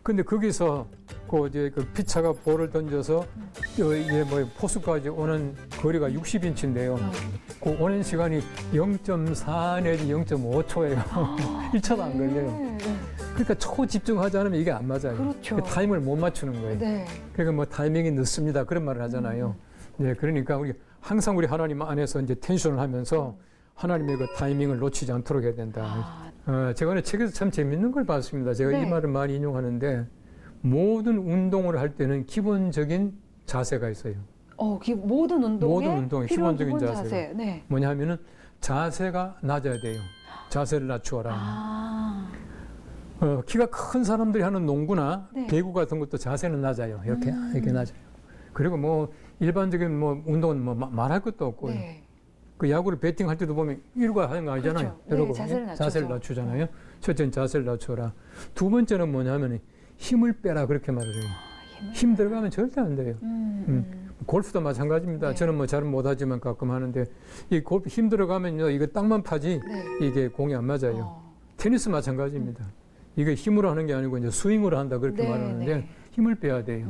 근데 거기서 그 이제 그 피차가 볼을 던져서 이게 뭐 포수까지 오는 거리가 60인치인데요. 그 오는 시간이 0.4 내지 0.5초예요. 1초도 안 걸려요. 그러니까 초집중하지 않으면 이게 안 맞아요. 그렇죠. 타임을 못 맞추는 거예요. 그러니까 뭐 타이밍이 늦습니다. 그런 말을 하잖아요. 네, 그러니까 우리 항상 우리 하나님 안에서 이제 텐션을 하면서 하나님의 그 타이밍을 놓치지 않도록 해야 된다. 제가 오늘 책에서 참 재밌는 걸 봤습니다. 제가 이 말을 많이 인용하는데 모든 운동을 할 때는 기본적인 자세가 있어요. 모든 운동에 기본적인 자세. 뭐냐 하면은 자세가 낮아야 돼요. 자세를 낮추어라. 키가 큰 사람들이 하는 농구나 배구 같은 것도 자세는 낮아요. 이렇게 낮아요. 그리고 뭐 일반적인 뭐 운동은 뭐 말할 것도 없고요. 그 야구를 배팅할 때도 보면 이러고 하는 거 아니잖아요. 그렇죠. 여러분 자세를 낮추잖아요. 첫째는 자세를 낮춰라. 두 번째는 뭐냐면 힘을 빼라 그렇게 말을 해요. 힘 들어가면 절대 안 돼요. 골프도 마찬가지입니다. 저는 뭐 잘은 못하지만 가끔 하는데 이 골프 힘 들어가면요 이거 땅만 파지 이게 공이 안 맞아요. 테니스 마찬가지입니다. 이게 힘으로 하는 게 아니고 이제 스윙으로 한다 그렇게 말하는데 힘을 빼야 돼요.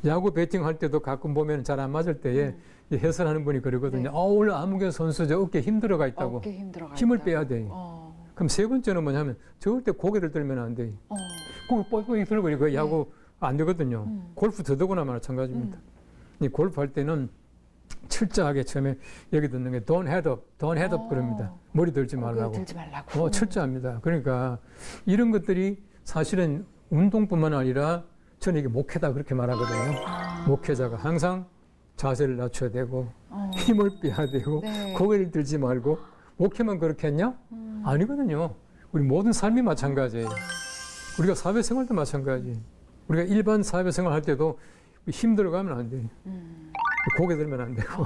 야구 배팅할 때도 가끔 보면 잘 안 맞을 때에 해설하는 분이 그러거든요. 오늘 아무개 선수 저 어깨 힘 들어가 있다고. 힘을 빼야 돼요. 그럼 세 번째는 뭐냐면 절대 고개를 들면 안 돼요. 고개 뻑뻑이 들고 이거 야구 안 되거든요. 골프 더더구나 마찬가지입니다. 이 골프 할 때는 철저하게 처음에 여기 듣는 게 don't head up 그럽니다. 머리 들지 말라고. 철저합니다. 그러니까 이런 것들이 사실은 운동뿐만 아니라 저는 이게 목회다 그렇게 말하거든요. 목회자가 항상 자세를 낮춰야 되고 힘을 빼야 되고 고개를 들지 말고 목회만 그렇게 했냐? 아니거든요. 우리 모든 삶이 마찬가지예요. 우리가 사회생활도 마찬가지. 우리가 일반 사회생활 할 때도 힘 들어가면 안 돼요. 고개 들면 안 되고.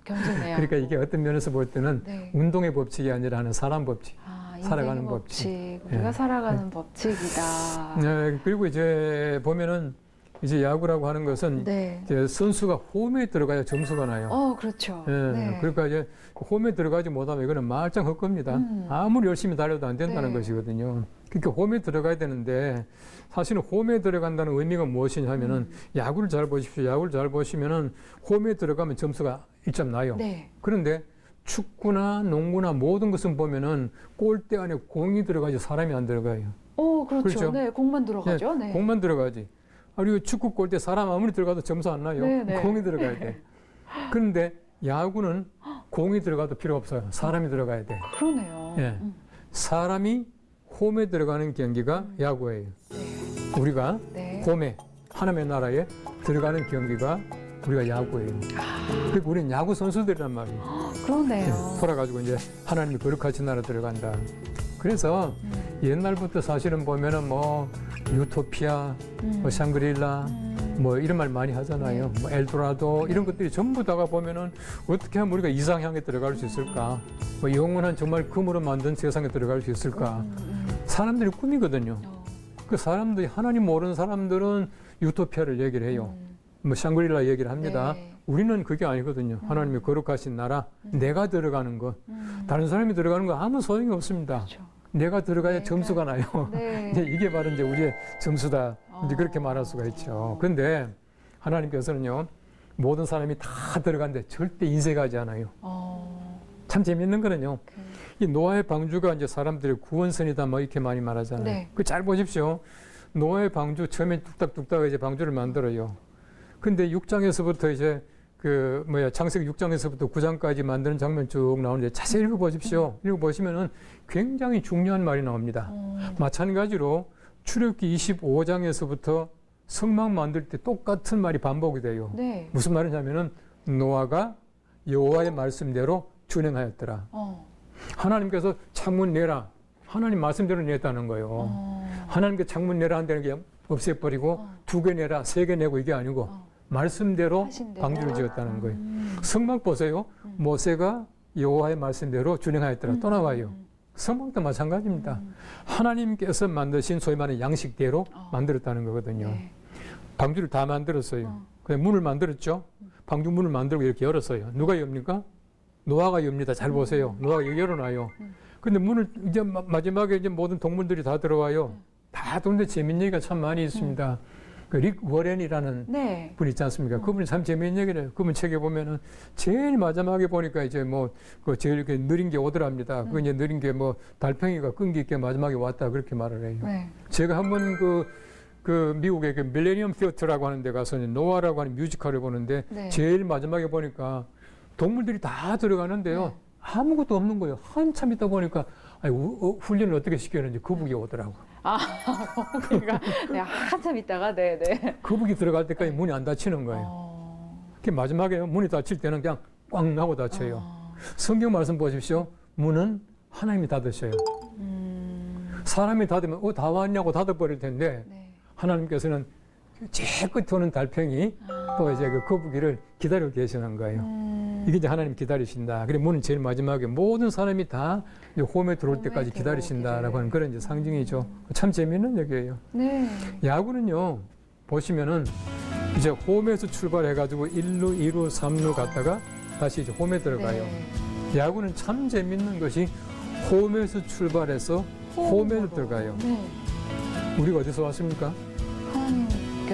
경계네요. 그러니까 이게 어떤 면에서 볼 때는 운동의 법칙이 아니라 하는 사람 법칙. 살아가는 법칙. 우리가 살아가는 법칙이다. 네, 그리고 이제 보면은 이제 야구라고 하는 것은 이제 선수가 홈에 들어가야 점수가 나요. 그렇죠. 그러니까 이제 홈에 들어가지 못하면 이거는 말짱 헛겁니다. 아무리 열심히 달려도 안 된다는 것이거든요. 그러니까 홈에 들어가야 되는데 사실은 홈에 들어간다는 의미가 무엇이냐 하면은 야구를 잘 보십시오. 야구를 잘 보시면은 홈에 들어가면 점수가 1점 나요. 그런데 축구나 농구나 모든 것은 보면은 골대 안에 공이 들어가지 사람이 안 들어가요. 그렇죠. 네, 공만 들어가죠. 공만 들어가지. 그리고 축구 골대 사람 아무리 들어가도 점수 안 나요. 공이 들어가야 돼. 그런데 야구는 공이 들어가도 필요 없어요. 사람이 들어가야 돼. 그러네요. 사람이 홈에 들어가는 경기가 야구예요. 우리가 홈에 하나님의 나라에 들어가는 경기가 우리가 야구예요. 그리고 우리는 야구 선수들이란 말이에요. 그러네요. 돌아가지고 이제 하나님이 거룩하신 나라 들어간다. 그래서 옛날부터 사실은 보면은 뭐 유토피아, 뭐 샹그릴라, 뭐 이런 말 많이 하잖아요. 뭐 엘도라도 이런 것들이 전부 다가 보면은 어떻게 하면 우리가 이상향에 들어갈 수 있을까? 뭐 영원한 정말 금으로 만든 세상에 들어갈 수 있을까? 사람들이 꿈이거든요. 그 사람들이 하나님 모르는 사람들은 유토피아를 얘기를 해요. 뭐 샹그릴라 얘기를 합니다. 우리는 그게 아니거든요. 하나님의 거룩하신 나라, 내가 들어가는 것, 다른 사람이 들어가는 거 아무 소용이 없습니다. 그렇죠. 내가 들어가야 내가- 점수가 나요. 네. 이제 이게 바로 이제 우리의 점수다. 이제 그렇게 말할 수가 있죠. 그런데 하나님께서는요, 모든 사람이 다 들어가는데 절대 인색하지 않아요. 참 재미있는 거는요, 이 노아의 방주가 이제 사람들의 구원선이다 뭐 이렇게 많이 말하잖아요. 네. 그 잘 보십시오. 노아의 방주 처음에 뚝딱뚝딱 이제 방주를 만들어요. 근데 6장에서부터 이제 창세기 6장에서부터 9장까지 만드는 장면 쭉 나오는데 자세히 읽어보십시오. 읽어보시면은 굉장히 중요한 말이 나옵니다. 마찬가지로 출애굽기 25장에서부터 성막 만들 때 똑같은 말이 반복이 돼요. 네. 무슨 말이냐면은 노아가 여호와의 말씀대로 준행하였더라. 하나님께서 창문 내라. 하나님 말씀대로 냈다는 거예요. 하나님께 창문 내라 한다는 게 없애버리고 2개 내라, 3개 내고 이게 아니고 말씀대로 하신 대로. 방주를 지었다는 거예요. 성막 보세요. 모세가 여호와의 말씀대로 준행하였더라. 또 나와요. 성막도 마찬가지입니다. 하나님께서 만드신 소위 말하는 양식대로 만들었다는 거거든요. 네. 방주를 다 만들었어요. 그냥 문을 만들었죠. 방주 문을 만들고 이렇게 열었어요. 누가 엽니까? 노아가 엽니다. 잘 보세요. 노아가 열어놔요. 근데 문을 이제 마지막에 이제 모든 동물들이 다 들어와요. 다 들어오는데 재밌는 얘기가 참 많이 있습니다. 그 릭 워렌이라는 네. 분 있지 않습니까? 그분이 참 재미있는 얘기를 해요. 그분 책에 보면은 제일 마지막에 보니까 이제 그 제일 이렇게 느린 게 오더랍니다. 그 이제 느린 게 달팽이가 끈기 있게 마지막에 왔다 그렇게 말을 해요. 네. 제가 한번 그 미국의 그 밀레니엄 티어터라고 하는 데 가서 노아라고 하는 뮤지컬을 보는데 네. 제일 마지막에 보니까 동물들이 다 들어가는데요. 네. 아무것도 없는 거예요. 한참 있다 보니까 훈련을 어떻게 시켰는지 거북이 오더라고. 그러니까 네, 한참 있다가 네네. 거북이 들어갈 때까지 문이 안 닫히는 거예요. 그 마지막에 문이 닫힐 때는 그냥 꽝 하고 닫혀요. 성경 말씀 보십시오. 문은 하나님이 닫으셔요. 사람이 닫으면 다 왔냐고 닫아버릴 텐데 네. 하나님께서는 제일 끝에 오는 달팽이 또 이제 그 거북이를 기다리고 계시는 거예요. 이게 이제 하나님 기다리신다. 그래 문은 제일 마지막에 모든 사람이 다 이제 홈에 들어올 때까지 기다리신다라고 하는 그런 이제 상징이죠. 참 재미있는 얘기예요. 네. 야구는요 보시면은 이제 홈에서 출발해가지고 1루, 2루, 3루 갔다가 다시 이제 홈에 들어가요. 네. 야구는 참 재밌는 것이 홈에서 출발해서 홈에 들어가요. 네. 우리가 어디서 왔습니까?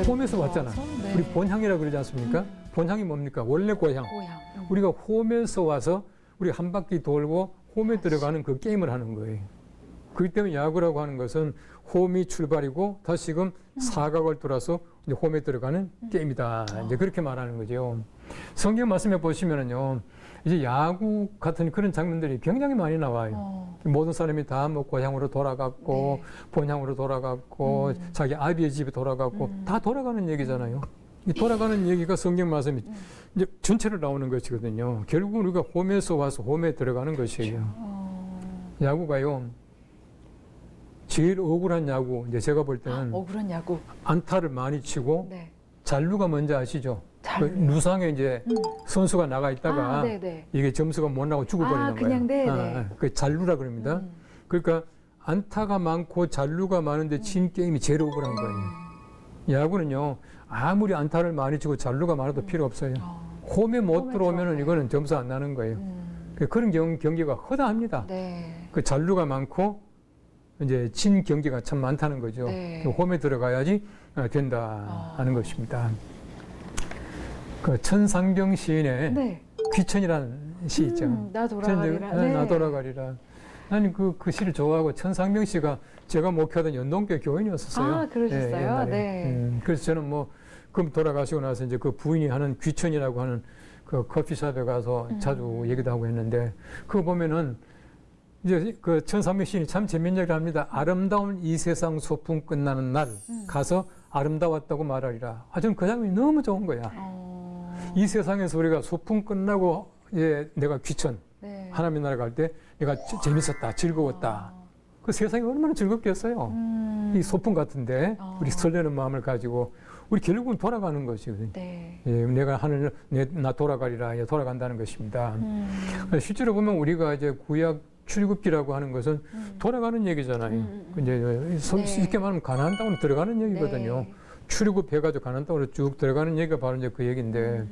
홈에서 왔잖아. 네. 우리 본향이라고 그러지 않습니까? 본향이 뭡니까? 원래 고향. 우리가 홈에서 와서 우리 한 바퀴 돌고 홈에 들어가는 그 게임을 하는 거예요. 그렇기 때문에 야구라고 하는 것은 홈이 출발이고 다시금 사각을 돌아서 이제 홈에 들어가는 게임이다. 이제 그렇게 말하는 거죠. 성경 말씀에 보시면은요, 이제 야구 같은 그런 장면들이 굉장히 많이 나와요. 모든 사람이 다 고향으로 돌아갔고, 네. 본향으로 돌아갔고, 자기 아비의 집에 돌아갔고, 다 돌아가는 얘기잖아요. 이 돌아가는 얘기가 성경 말씀이 이제 전체로 나오는 것이거든요. 결국 우리가 홈에서 와서 홈에 들어가는 것이에요. 야구가요, 제일 억울한 야구, 이제 제가 볼 때는 억울한 야구. 안타를 많이 치고 네. 잔루가 뭔지 아시죠? 그 잔루요? 루상에 이제 선수가 나가 있다가 네네. 이게 점수가 못 나고 죽어버리는 그냥 거예요. 네네. 그 잔루라 그럽니다. 그러니까 안타가 많고 잔루가 많은데 진 게임이 제일 억울한 거예요. 야구는요, 아무리 안타를 많이 치고 잔루가 많아도 필요 없어요. 홈에 못 홈에 들어오면은 들어가요. 이거는 점수 안 나는 거예요. 그런 경기가 허다합니다. 네. 그 잔루가 많고 이제 진 경기가 참 많다는 거죠. 네. 그 홈에 들어가야지 된다 하는 것입니다. 그 천상병 시인의 네. 귀천이라는 시 있죠. 나 돌아가리라. 네, 나 돌아가리라. 나는 그 시를 좋아하고 천상병 씨가 제가 목회하던 연동교 교인이었었어요. 그러셨어요? 옛날에. 네. 그래서 저는 그럼 돌아가시고 나서 이제 그 부인이 하는 귀천이라고 하는 그 커피숍에 가서 자주 얘기도 하고 했는데 그거 보면은 이제 그 천상병 시인이 참 재밌는 얘기를 합니다. 아름다운 이 세상 소풍 끝나는 날 가서 아름다웠다고 말하리라. 저는 그 장면이 너무 좋은 거야. 이 세상에서 우리가 소풍 끝나고 내가 귀천 네. 하나님 나라 갈 때 내가 재밌었다, 즐거웠다. 그 세상이 얼마나 즐겁겠어요. 이 소풍 같은데 우리 설레는 마음을 가지고 우리 결국은 돌아가는 것이거든요. 네. 내가 하늘 나 돌아가리라 돌아간다는 것입니다. 실제로 보면 우리가 이제 구약 출애굽기라고 하는 것은 돌아가는 얘기잖아요. 이제 쉽게 말하면 가나안 땅으로 들어가는 얘기거든요. 네. 출애굽해가지고 가나안 땅으로 쭉 들어가는 얘기가 바로 이제 그 얘기인데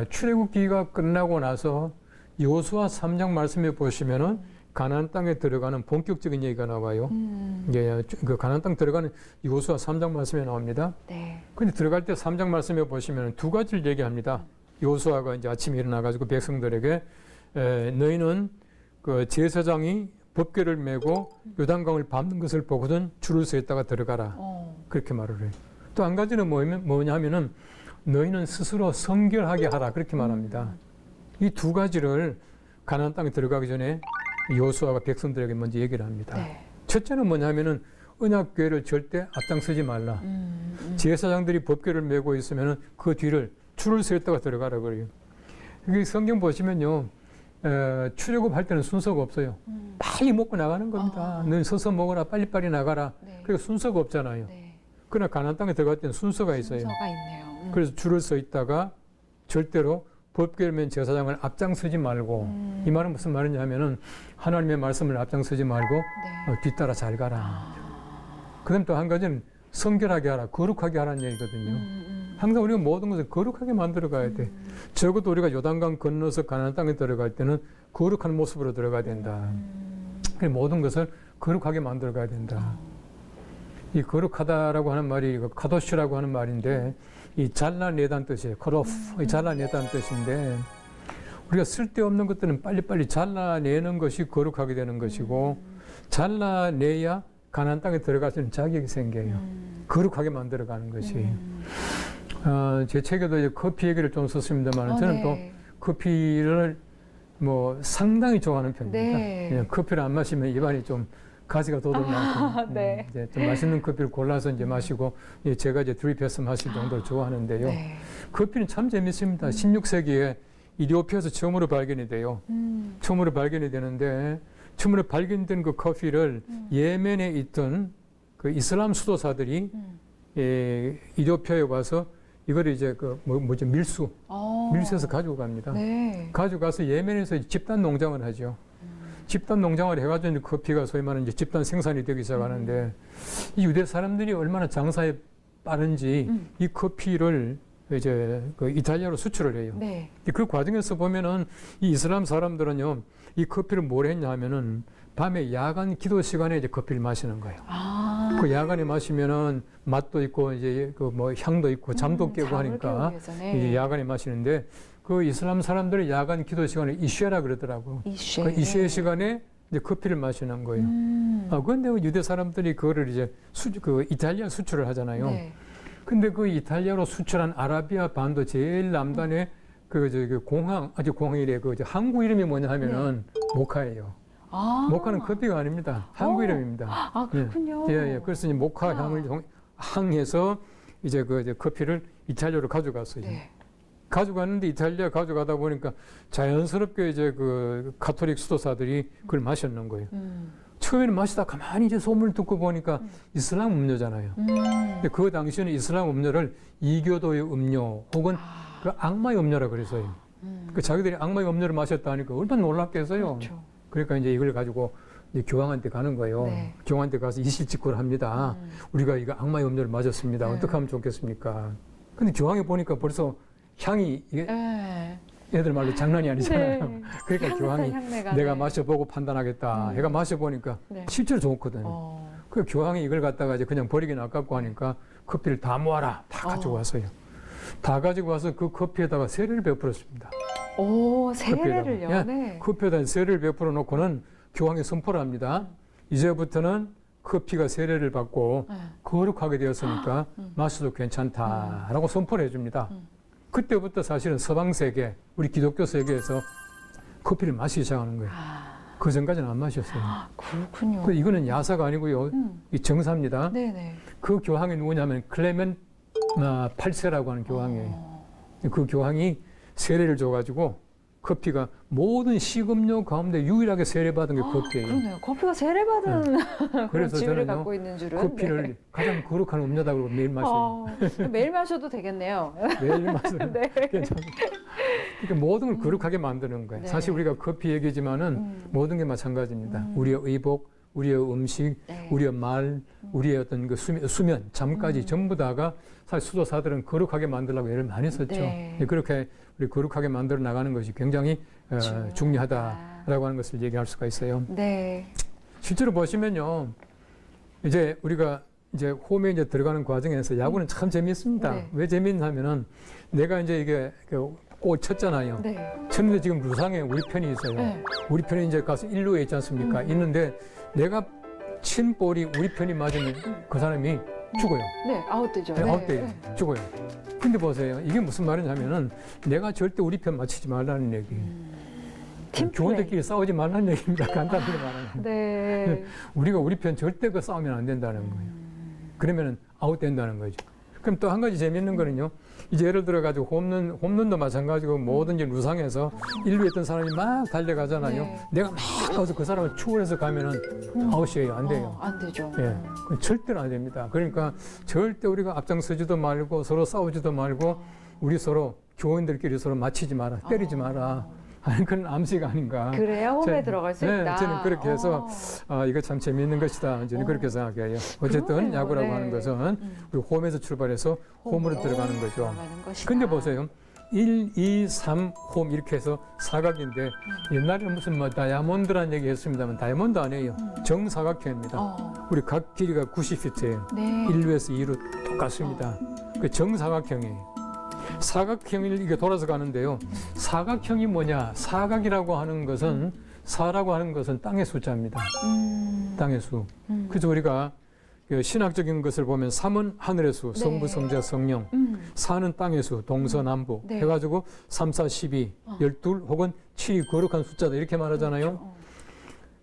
출애굽기가 끝나고 나서 여호수아 3장 말씀에 보시면은 가나안 땅에 들어가는 본격적인 얘기가 나와요. 예, 그 가나안 땅 들어가는 여호수아 3장 말씀에 나옵니다. 네. 근데 들어갈 때 3장 말씀에 보시면 두 가지를 얘기합니다. 여호수아가 이제 아침에 일어나 가지고 백성들에게 너희는 그 제사장이 법궤를 메고 요단강을 밟는 것을 보고든 줄을 서 있다가 들어가라. 그렇게 말을 해요. 또 한 가지는 뭐냐면은 너희는 스스로 성결하게 하라. 그렇게 말합니다. 이 두 가지를 가나안 땅에 들어가기 전에 여호수아가 백성들에게 먼저 얘기를 합니다. 네. 첫째는 뭐냐면은 언약궤를 절대 앞장서지 말라. 제사장들이 법궤를 메고 있으면은 그 뒤를 줄을 서 있다가 들어가라 그래요. 여기 성경 보시면요. 출애굽할 때는 순서가 없어요. 빨리 먹고 나가는 겁니다. 너희 서서 먹어라, 빨리빨리 나가라. 네. 그래서 순서가 없잖아요. 네. 그러나 가나안 땅에 들어갈 때는 순서가 있어요. 순서가 있네요. 그래서 줄을 서 있다가 절대로 법궤를 맨 제사장을 앞장서지 말고 이 말은 무슨 말이냐면은 하나님의 말씀을 앞장서지 말고 네. 뒤따라 잘 가라. 그다음 또 한 가지는 성결하게 하라, 거룩하게 하라는 얘기거든요. 항상 우리가 모든 것을 거룩하게 만들어 가야 돼. 적어도 우리가 요단강 건너서 가나안 땅에 들어갈 때는 거룩한 모습으로 들어가야 된다. 그래서 모든 것을 거룩하게 만들어 가야 된다. 이 거룩하다라고 하는 말이 카도시라고 하는 말인데 이 잘라내다는 뜻이에요. 컷오프, 잘라내다는 뜻인데 우리가 쓸데없는 것들은 빨리빨리 잘라내는 것이 거룩하게 되는 것이고 잘라내야 가나안 땅에 들어갈 수 있는 자격이 생겨요. 거룩하게 만들어가는 것이. 제 책에도 이제 커피 얘기를 좀 썼습니다만 저는 네. 또 커피를 뭐 상당히 좋아하는 편입니다. 네. 그냥 커피를 안 마시면 입안이 좀 가시가 돋을 만큼 네. 이제 좀 맛있는 커피를 골라서 이제 마시고 제가 이제 드립해서 마실 정도로 좋아하는데요. 네. 커피는 참 재밌습니다. 16세기에 이디오피아에서 처음으로 발견이 돼요. 처음으로 발견이 되는데 처음으로 발견된 그 커피를 예멘에 있던 그 이슬람 수도사들이 이디오피아에 와서 이거를 이제 뭐죠 밀수에서 가지고 갑니다. 네. 가져가서 예멘에서 집단 농장을 하죠. 집단 농장을 해가지고 이제 커피가 소위 말하는 이제 집단 생산이 되기 시작하는데 이 유대 사람들이 얼마나 장사에 빠른지 이 커피를 이제 그 이탈리아로 수출을 해요. 네. 그 과정에서 보면은 이 이슬람 사람들은요 이 커피를 뭘 했냐 하면은 밤에 야간 기도 시간에 이제 커피를 마시는 거예요. 그 야간에 마시면은 맛도 있고 이제 그 뭐 향도 있고 잠도 깨고 하니까 이제 야간에 마시는데 그 이슬람 사람들이 야간 기도 시간에 이쉐라 그러더라고요. 그 이쉐 시간에 이제 커피를 마시는 거예요. 그런데 유대 사람들이 그거를 이제 그 이탈리아 수출을 하잖아요. 네. 근데 그 이탈리아로 수출한 아라비아 반도 제일 남단에 그 공항, 공항이래. 그 항구 이름이 뭐냐 하면은 모카예요. 모카는 커피가 아닙니다. 항구 이름입니다. 그렇군요. 예. 그래서 이제 모카 향을 항해서 이제 그 커피를 이탈리아로 가져갔어요. 네. 가져갔는데 이탈리아 가져가다 보니까 자연스럽게 이제 그 가톨릭 수도사들이 그걸 마셨는 거예요. 처음에는 마시다 가만히 이제 소문을 듣고 보니까 이슬람 음료잖아요. 근데 그 당시에는 이슬람 음료를 이교도의 음료 혹은 그 악마의 음료라 그랬어요. 그 자기들이 악마의 음료를 마셨다니까 얼마나 놀랐겠어요. 그렇죠. 그러니까 이제 이걸 가지고 이제 교황한테 가는 거예요. 네. 교황한테 가서 이실직고를 합니다. 우리가 이거 악마의 음료를 마셨습니다. 어떻게 하면 좋겠습니까? 근데 교황이 보니까 벌써 향이 이게 애들 말로 장난이 아니잖아요. 네. 그러니까 교황이 내가 마셔보고 판단하겠다. 해가 마셔보니까 실제로 좋거든요. 그 교황이 이걸 갖다가 이제 그냥 버리긴 아깝고 하니까 커피를 다 모아라. 다 가지고 왔어요. 다 가지고 와서 그 커피에다가 세례를 베풀었습니다. 오, 세례를요? 커피에다가. 네. 커피에다 세례를 베풀어 놓고는 교황이 선포를 합니다. 이제부터는 커피가 세례를 받고 거룩하게 되었으니까 마셔도 괜찮다라고 선포를 해줍니다. 그때부터 사실은 서방 세계, 우리 기독교 세계에서 커피를 마시기 시작하는 거예요. 그 전까지는 안 마셨어요. 그렇군요. 이거는 야사가 아니고요. 이 정사입니다. 네네. 그 교황이 누구냐면 클레멘 8세라고 하는 교황이에요. 그 교황이 세례를 줘가지고 커피가 모든 식음료 가운데 유일하게 세례받은 게 커피예요. 그러네요. 커피가 세례받은 그런 그래서 지위를 저는요, 갖고 있는 줄은. 커피를 가장 거룩한 음료다 그러고 매일 마셔요. 매일 마셔도 되겠네요. 매일 마셔요. 네. 괜찮아요. 그러니까 모든 걸 거룩하게 만드는 거예요. 네. 사실 우리가 커피 얘기지만은 모든 게 마찬가지입니다. 우리의 의복, 우리의 음식, 네. 우리의 말, 우리의 어떤 그 수면, 잠까지 전부 다가 사실 수도사들은 거룩하게 만들려고 애를 많이 썼죠. 네. 그렇게 우리 거룩하게 만들어 나가는 것이 굉장히 중요하다라고 하는 것을 얘기할 수가 있어요. 네. 실제로 보시면요, 이제 우리가 이제 홈에 이제 들어가는 과정에서 야구는 참 재미있습니다. 네. 왜 재미있냐면은 내가 이제 이게 골 쳤잖아요. 네. 쳤는데 지금 루상에 우리 편이 있어요. 네. 우리 편이 이제 가서 1루에 있지 않습니까? 있는데 내가 친 볼이 우리 편이 맞으면 그 사람이 죽어요. 네, 아웃되죠. 네, 아웃돼요. 죽어요. 근데 보세요. 이게 무슨 말이냐면은 내가 절대 우리 편 맞히지 말라는 얘기. 교원들끼리 싸우지 말라는 얘기입니다. 간단하게 말하면. 네. 우리가 우리 편 절대 그 싸우면 안 된다는 거예요. 그러면은 아웃된다는 거죠. 그럼 또 한 가지 재미있는 거는요. 이제 예를 들어 가지고 홈런도 마찬가지고 뭐든지 루상에서 1루에 있던 사람이 막 달려가잖아요. 네. 내가 막 가서 그 사람을 추월해서 가면은 아웃이에요. 안 돼요. 안 되죠. 예, 그건 절대로 안 됩니다. 그러니까 절대 우리가 앞장서지도 말고 서로 싸우지도 말고 우리 서로 교원들끼리 서로 맞히지 마라, 때리지 마라. 하는 그런 암시가 아닌가. 그래야 홈에 들어갈 수 있다. 저는 그렇게 해서 이거 참 재미있는 것이다. 저는 그렇게 생각해요. 어쨌든 그러네요. 야구라고 네. 하는 것은 우리 홈에서 출발해서 홈으로 들어가는 거죠. 들어가는 것이다. 근데 보세요. 1, 2, 3, 홈 이렇게 해서 사각인데 옛날에 무슨 뭐 다이아몬드라는 얘기 했습니다만 다이아몬드 아니에요. 정사각형입니다. 우리 각 길이가 90피트예요. 네. 1루에서 2루 똑같습니다. 그 정사각형이에요. 사각형이 이게 돌아서 가는데요. 사각형이 뭐냐? 사각이라고 하는 것은 사라고 하는 것은 땅의 숫자입니다. 땅의 수. 그래서 우리가 그 신학적인 것을 보면 3은 하늘의 수, 성부, 성자, 성령. 4는 땅의 수, 동서남북. 네. 해가지고 3, 4, 12, 12 혹은 7이 거룩한 숫자다 이렇게 말하잖아요. 그렇죠.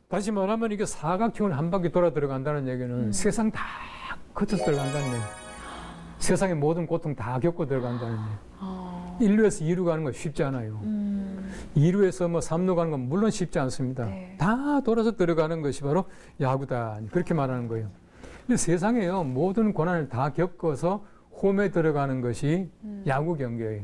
다시 말하면 이게 사각형을 한 바퀴 돌아 들어간다는 얘기는 세상 다 거쳐서 들어간다는 얘기예요. 세상의 모든 고통 다 겪고 들어간다는 얘기예요. 1루에서 2루 가는 건 쉽지 않아요. 2루에서 뭐 3루 가는 건 물론 쉽지 않습니다. 네. 다 돌아서 들어가는 것이 바로 야구다. 그렇게 말하는 거예요. 근데 세상에요. 모든 고난을 다 겪어서 홈에 들어가는 것이 야구 경기예요.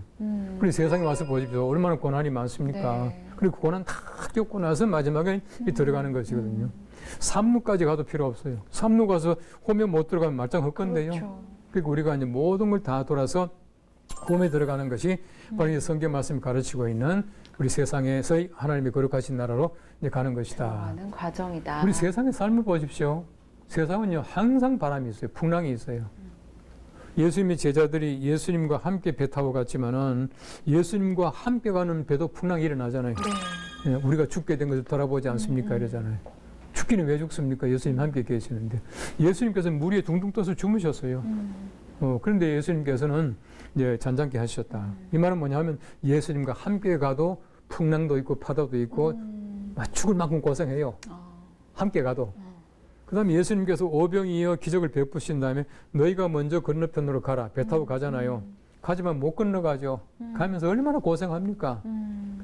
그리고 세상에 와서 보십시오. 얼마나 고난이 많습니까? 네. 그리고 고난 다 겪고 나서 마지막에 들어가는 것이거든요. 3루까지 가도 필요 없어요. 3루 가서 홈에 못 들어가면 말짱 헛건데요. 그렇죠. 그리고 우리가 이제 모든 걸 다 돌아서 홈에 들어가는 것이 바로 이 성경 말씀이 가르치고 있는 우리 세상에서의 하나님의 거룩하신 나라로 이제 가는 것이다. 들어가는 과정이다. 우리 세상의 삶을 보십시오. 세상은요 항상 바람이 있어요. 풍랑이 있어요. 예수님의 제자들이 예수님과 함께 배 타고 갔지만은 예수님과 함께 가는 배도 풍랑이 일어나잖아요. 네. 예, 우리가 죽게 된 것을 돌아보지 않습니까? 이러잖아요. 죽기는 왜 죽습니까? 예수님 함께 계시는데. 예수님께서는 물 위에 둥둥 떠서 주무셨어요. 그런데 예수님께서는 이제 잔잔케 하셨다. 이 말은 뭐냐면 예수님과 함께 가도 풍랑도 있고 파도도 있고 죽을 만큼 고생해요. 함께 가도. 그 다음에 예수님께서 오병이어 기적을 베푸신 다음에 너희가 먼저 건너편으로 가라. 배 타고 가잖아요. 가지만 못 건너가죠. 가면서 얼마나 고생합니까?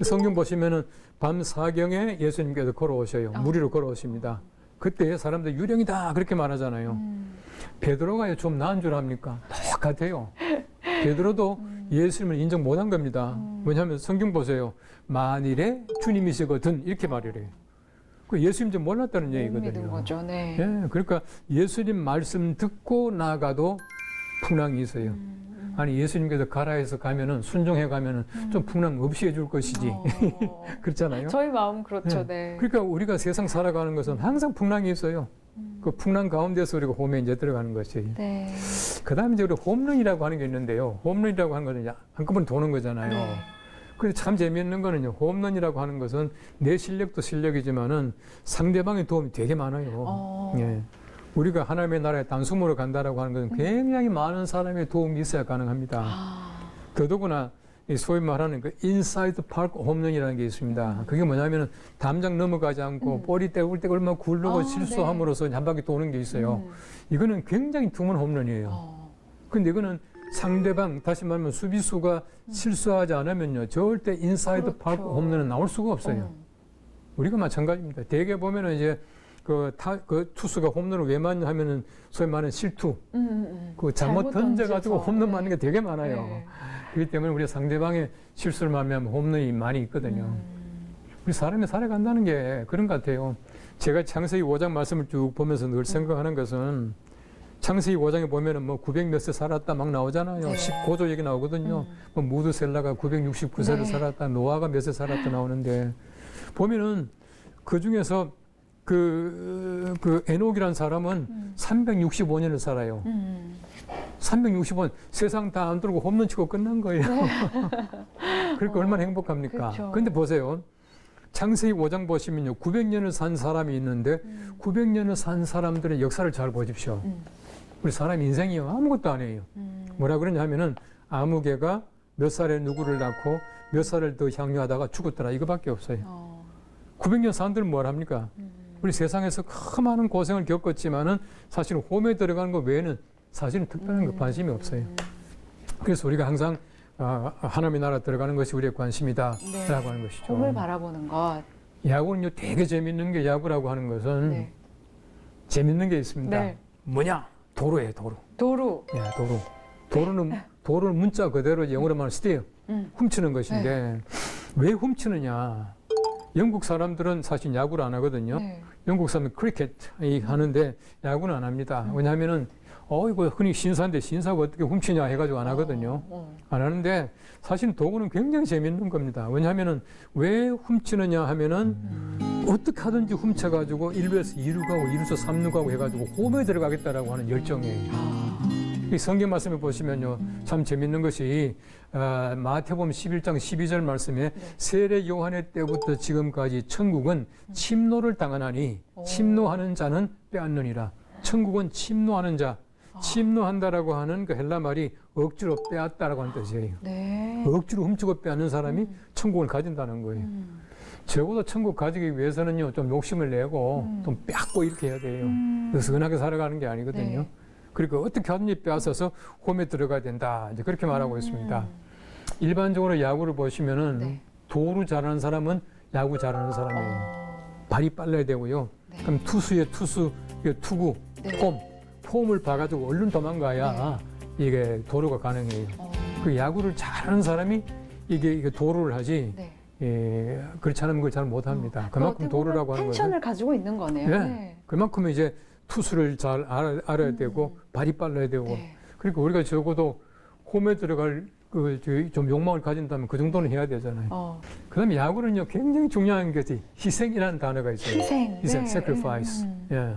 성경 보시면은 밤 4경에 예수님께서 걸어오셔요. 물 위로 걸어오십니다. 그때 사람들 유령이다 그렇게 말하잖아요. 베드로가 좀 나은 줄 압니까? 똑같아요. 베드로도 예수님을 인정 못한 겁니다. 왜냐하면 성경 보세요. 만일에 주님이시거든 이렇게 말을 해요. 그 예수님 좀 몰랐다는 믿은 얘기거든요. 거죠. 네. 예, 그러니까 예수님 말씀 듣고 나가도 풍랑이 있어요. 아니 예수님께서 가라 해서 가면은 순종해 가면은 좀 풍랑 없이 해줄 것이지. 그렇잖아요. 저희 마음 그렇죠. 네. 네. 그러니까 우리가 세상 살아가는 것은 항상 풍랑이 있어요. 그 풍랑 가운데서 우리가 홈에 이제 들어가는 것이. 네. 그 다음에 이제 우리 홈런이라고 하는 게 있는데요. 홈런이라고 하는 것은 한꺼번에 도는 거잖아요. 네. 그래서 참 재미있는 거는요. 홈런이라고 하는 것은 내 실력도 실력이지만은 상대방의 도움이 되게 많아요. 예. 우리가 하나님의 나라에 단숨으로 간다라고 하는 것은 굉장히 많은 사람의 도움이 있어야 가능합니다. 더더구나 이 소위 말하는 그 인사이드 파크 홈런이라는 게 있습니다. 그게 뭐냐면은 담장 넘어가지 않고 볼이 떼올 때 얼마나 굴르고 실수함으로써 한 바퀴 도는 게 있어요. 이거는 굉장히 드문 홈런이에요. 근데 이거는 상대방 다시 말하면 수비수가 실수하지 않으면요 절대 인사이드 파크 홈런은 나올 수가 없어요. 우리가 마찬가지입니다. 대개 보면은 이제 그 투수가 홈런을 왜 맞냐 하면은 소위 말하는 실투, 그 잘못 던져가지고 홈런 맞는 게 되게 많아요. 네. 그렇기 때문에 우리 상대방의 실수를 하면 홈런이 많이 있거든요. 우리 사람이 살아간다는 게 그런 것 같아요. 제가 창세기 5장 말씀을 쭉 보면서 늘 생각하는 것은 창세기 5장에 보면은 뭐 900 몇 세 살았다 막 나오잖아요. 네. 19조 얘기 나오거든요. 뭐 무드셀라가 969세를 네. 살았다, 노아가 몇 세 살았다 나오는데 보면은 그 중에서 그 에녹이라는 사람은 365년을 살아요. 365년 세상 다 안 들고 홈런 치고 끝난 거예요. 그러니까 얼마나 행복합니까? 그렇죠. 근데 보세요. 창세기 5장 보시면요. 900년을 산 사람이 있는데 900년을 산 사람들의 역사를 잘 보십시오. 우리 사람 인생이요. 아무것도 안 해요. 뭐라 그러냐면은 아무개가 몇 살에 누구를 낳고 몇 살을 더 향유하다가 죽었더라. 이거밖에 없어요. 900년 사람들은 뭘 합니까? 우리 세상에서 그 많은 고생을 겪었지만은 사실은 홈에 들어가는 것 외에는 사실은 특별한 거 관심이 없어요. 그래서 우리가 항상 하나님의 나라 들어가는 것이 우리의 관심이다라고 하는 것이죠. 홈을 바라보는 것. 야구는요 되게 재밌는 게 야구라고 하는 것은 네. 재밌는 게 있습니다. 네. 뭐냐? 도로예요, 도로. 도로. 예, 도로. 도로는 문자 그대로 영어로 말하면 steal, 훔치는 것인데 왜 훔치느냐? 영국 사람들은 사실 야구를 안 하거든요. 네. 영국 사람은 크리켓 하는데 야구는 안 합니다. 왜냐하면은 이거 흔히 신사인데 신사가 어떻게 훔치냐 해가지고 안 하거든요. 안 하는데 사실 도구는 굉장히 재밌는 겁니다. 왜냐하면은 왜 훔치느냐 하면은 어떻게 하든지 훔쳐가지고 1루에서 2루 가고 2루에서 3루 가고 해가지고 홈에 들어가겠다라고 하는 열정이에요. 이 성경 말씀을 보시면요 참 재밌는 것이 마태복음 11장 12절 말씀에 세례 요한의 때부터 지금까지 천국은 침노를 당하나니 침노하는 자는 빼앗느니라. 천국은 침노하는 자, 침노한다라고 하는 그 헬라 말이 억지로 빼앗다라고 하는 뜻이에요. 네. 억지로 훔치고 빼앗는 사람이 천국을 가진다는 거예요. 적어도 천국 가지기 위해서는요 좀 욕심을 내고 좀 빼앗고 이렇게 해야 돼요. 느슨하게 살아가는 게 아니거든요. 네. 그러니까 어떻게 하든지 빼앗아서 홈에 들어가야 된다. 이제 그렇게 말하고 있습니다. 일반적으로 야구를 보시면은 네. 도루 잘하는 사람은 야구 잘하는 사람이에요. 발이 빨라야 되고요. 그럼 투수의 투수, 투구, 폼을 봐가지고 얼른 도망가야 이게 도루가 가능해요. 그 야구를 잘하는 사람이 이게 도루를 하지. 네. 예, 그렇지 않으면 그걸 잘 못합니다. 그만큼 도루라고 하는 텐션을 것은 가지고 있는 거네요. 네. 그만큼 이제 투수를 잘 알아야 되고 발이 빨라야 되고 네. 그러니까 우리가 적어도 홈에 들어갈 좀 욕망을 가진다면 그 정도는 해야 되잖아요. 그다음에 야구는요 굉장히 중요한 것이 희생이라는 단어가 있어요. 희생, 네. sacrifice. 예.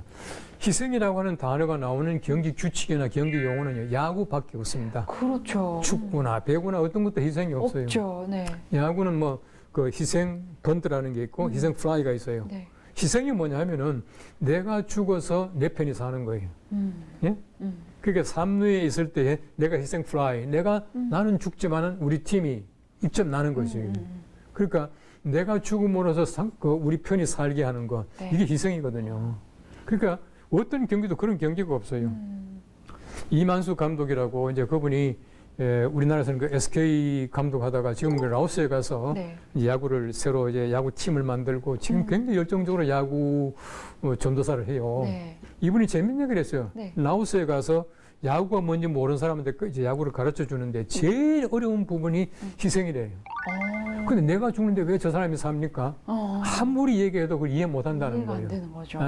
희생이라고 하는 단어가 나오는 경기 규칙이나 경기 용어는요 야구밖에 없습니다. 그렇죠. 축구나 배구나 어떤 것도 희생이 없어요. 없죠. 네. 야구는 뭐 그 희생 번트라는 게 있고 희생 플라이가 있어요. 네. 희생이 뭐냐 하면은 내가 죽어서 내 편이 사는 거예요. 예? 그러니까 3루에 있을 때 내가 희생 플라이, 나는 죽지만은 우리 팀이 입점 나는 것이에요. 그러니까 내가 죽음으로써 우리 편이 살게 하는 것, 네. 이게 희생이거든요. 그러니까 어떤 경기도 그런 경기가 없어요. 이만수 감독이라고 이제 그분이 우리나라에서는 그 SK 감독하다가 지금 그 라오스에 가서 네. 이제 야구를 새로 이제 야구 팀을 만들고 지금 굉장히 열정적으로 야구 전도사를 해요. 네. 이분이 재밌는 얘기를 했어요. 네. 라오스에 가서 야구가 뭔지 모르는 사람한테 이제 야구를 가르쳐 주는데 제일 어려운 부분이 희생이래요. 근데 내가 죽는데 왜 저 사람이 삽니까? 아무리 얘기해도 그걸 이해 못 한다는 이해가 거예요. 안 되는 거죠.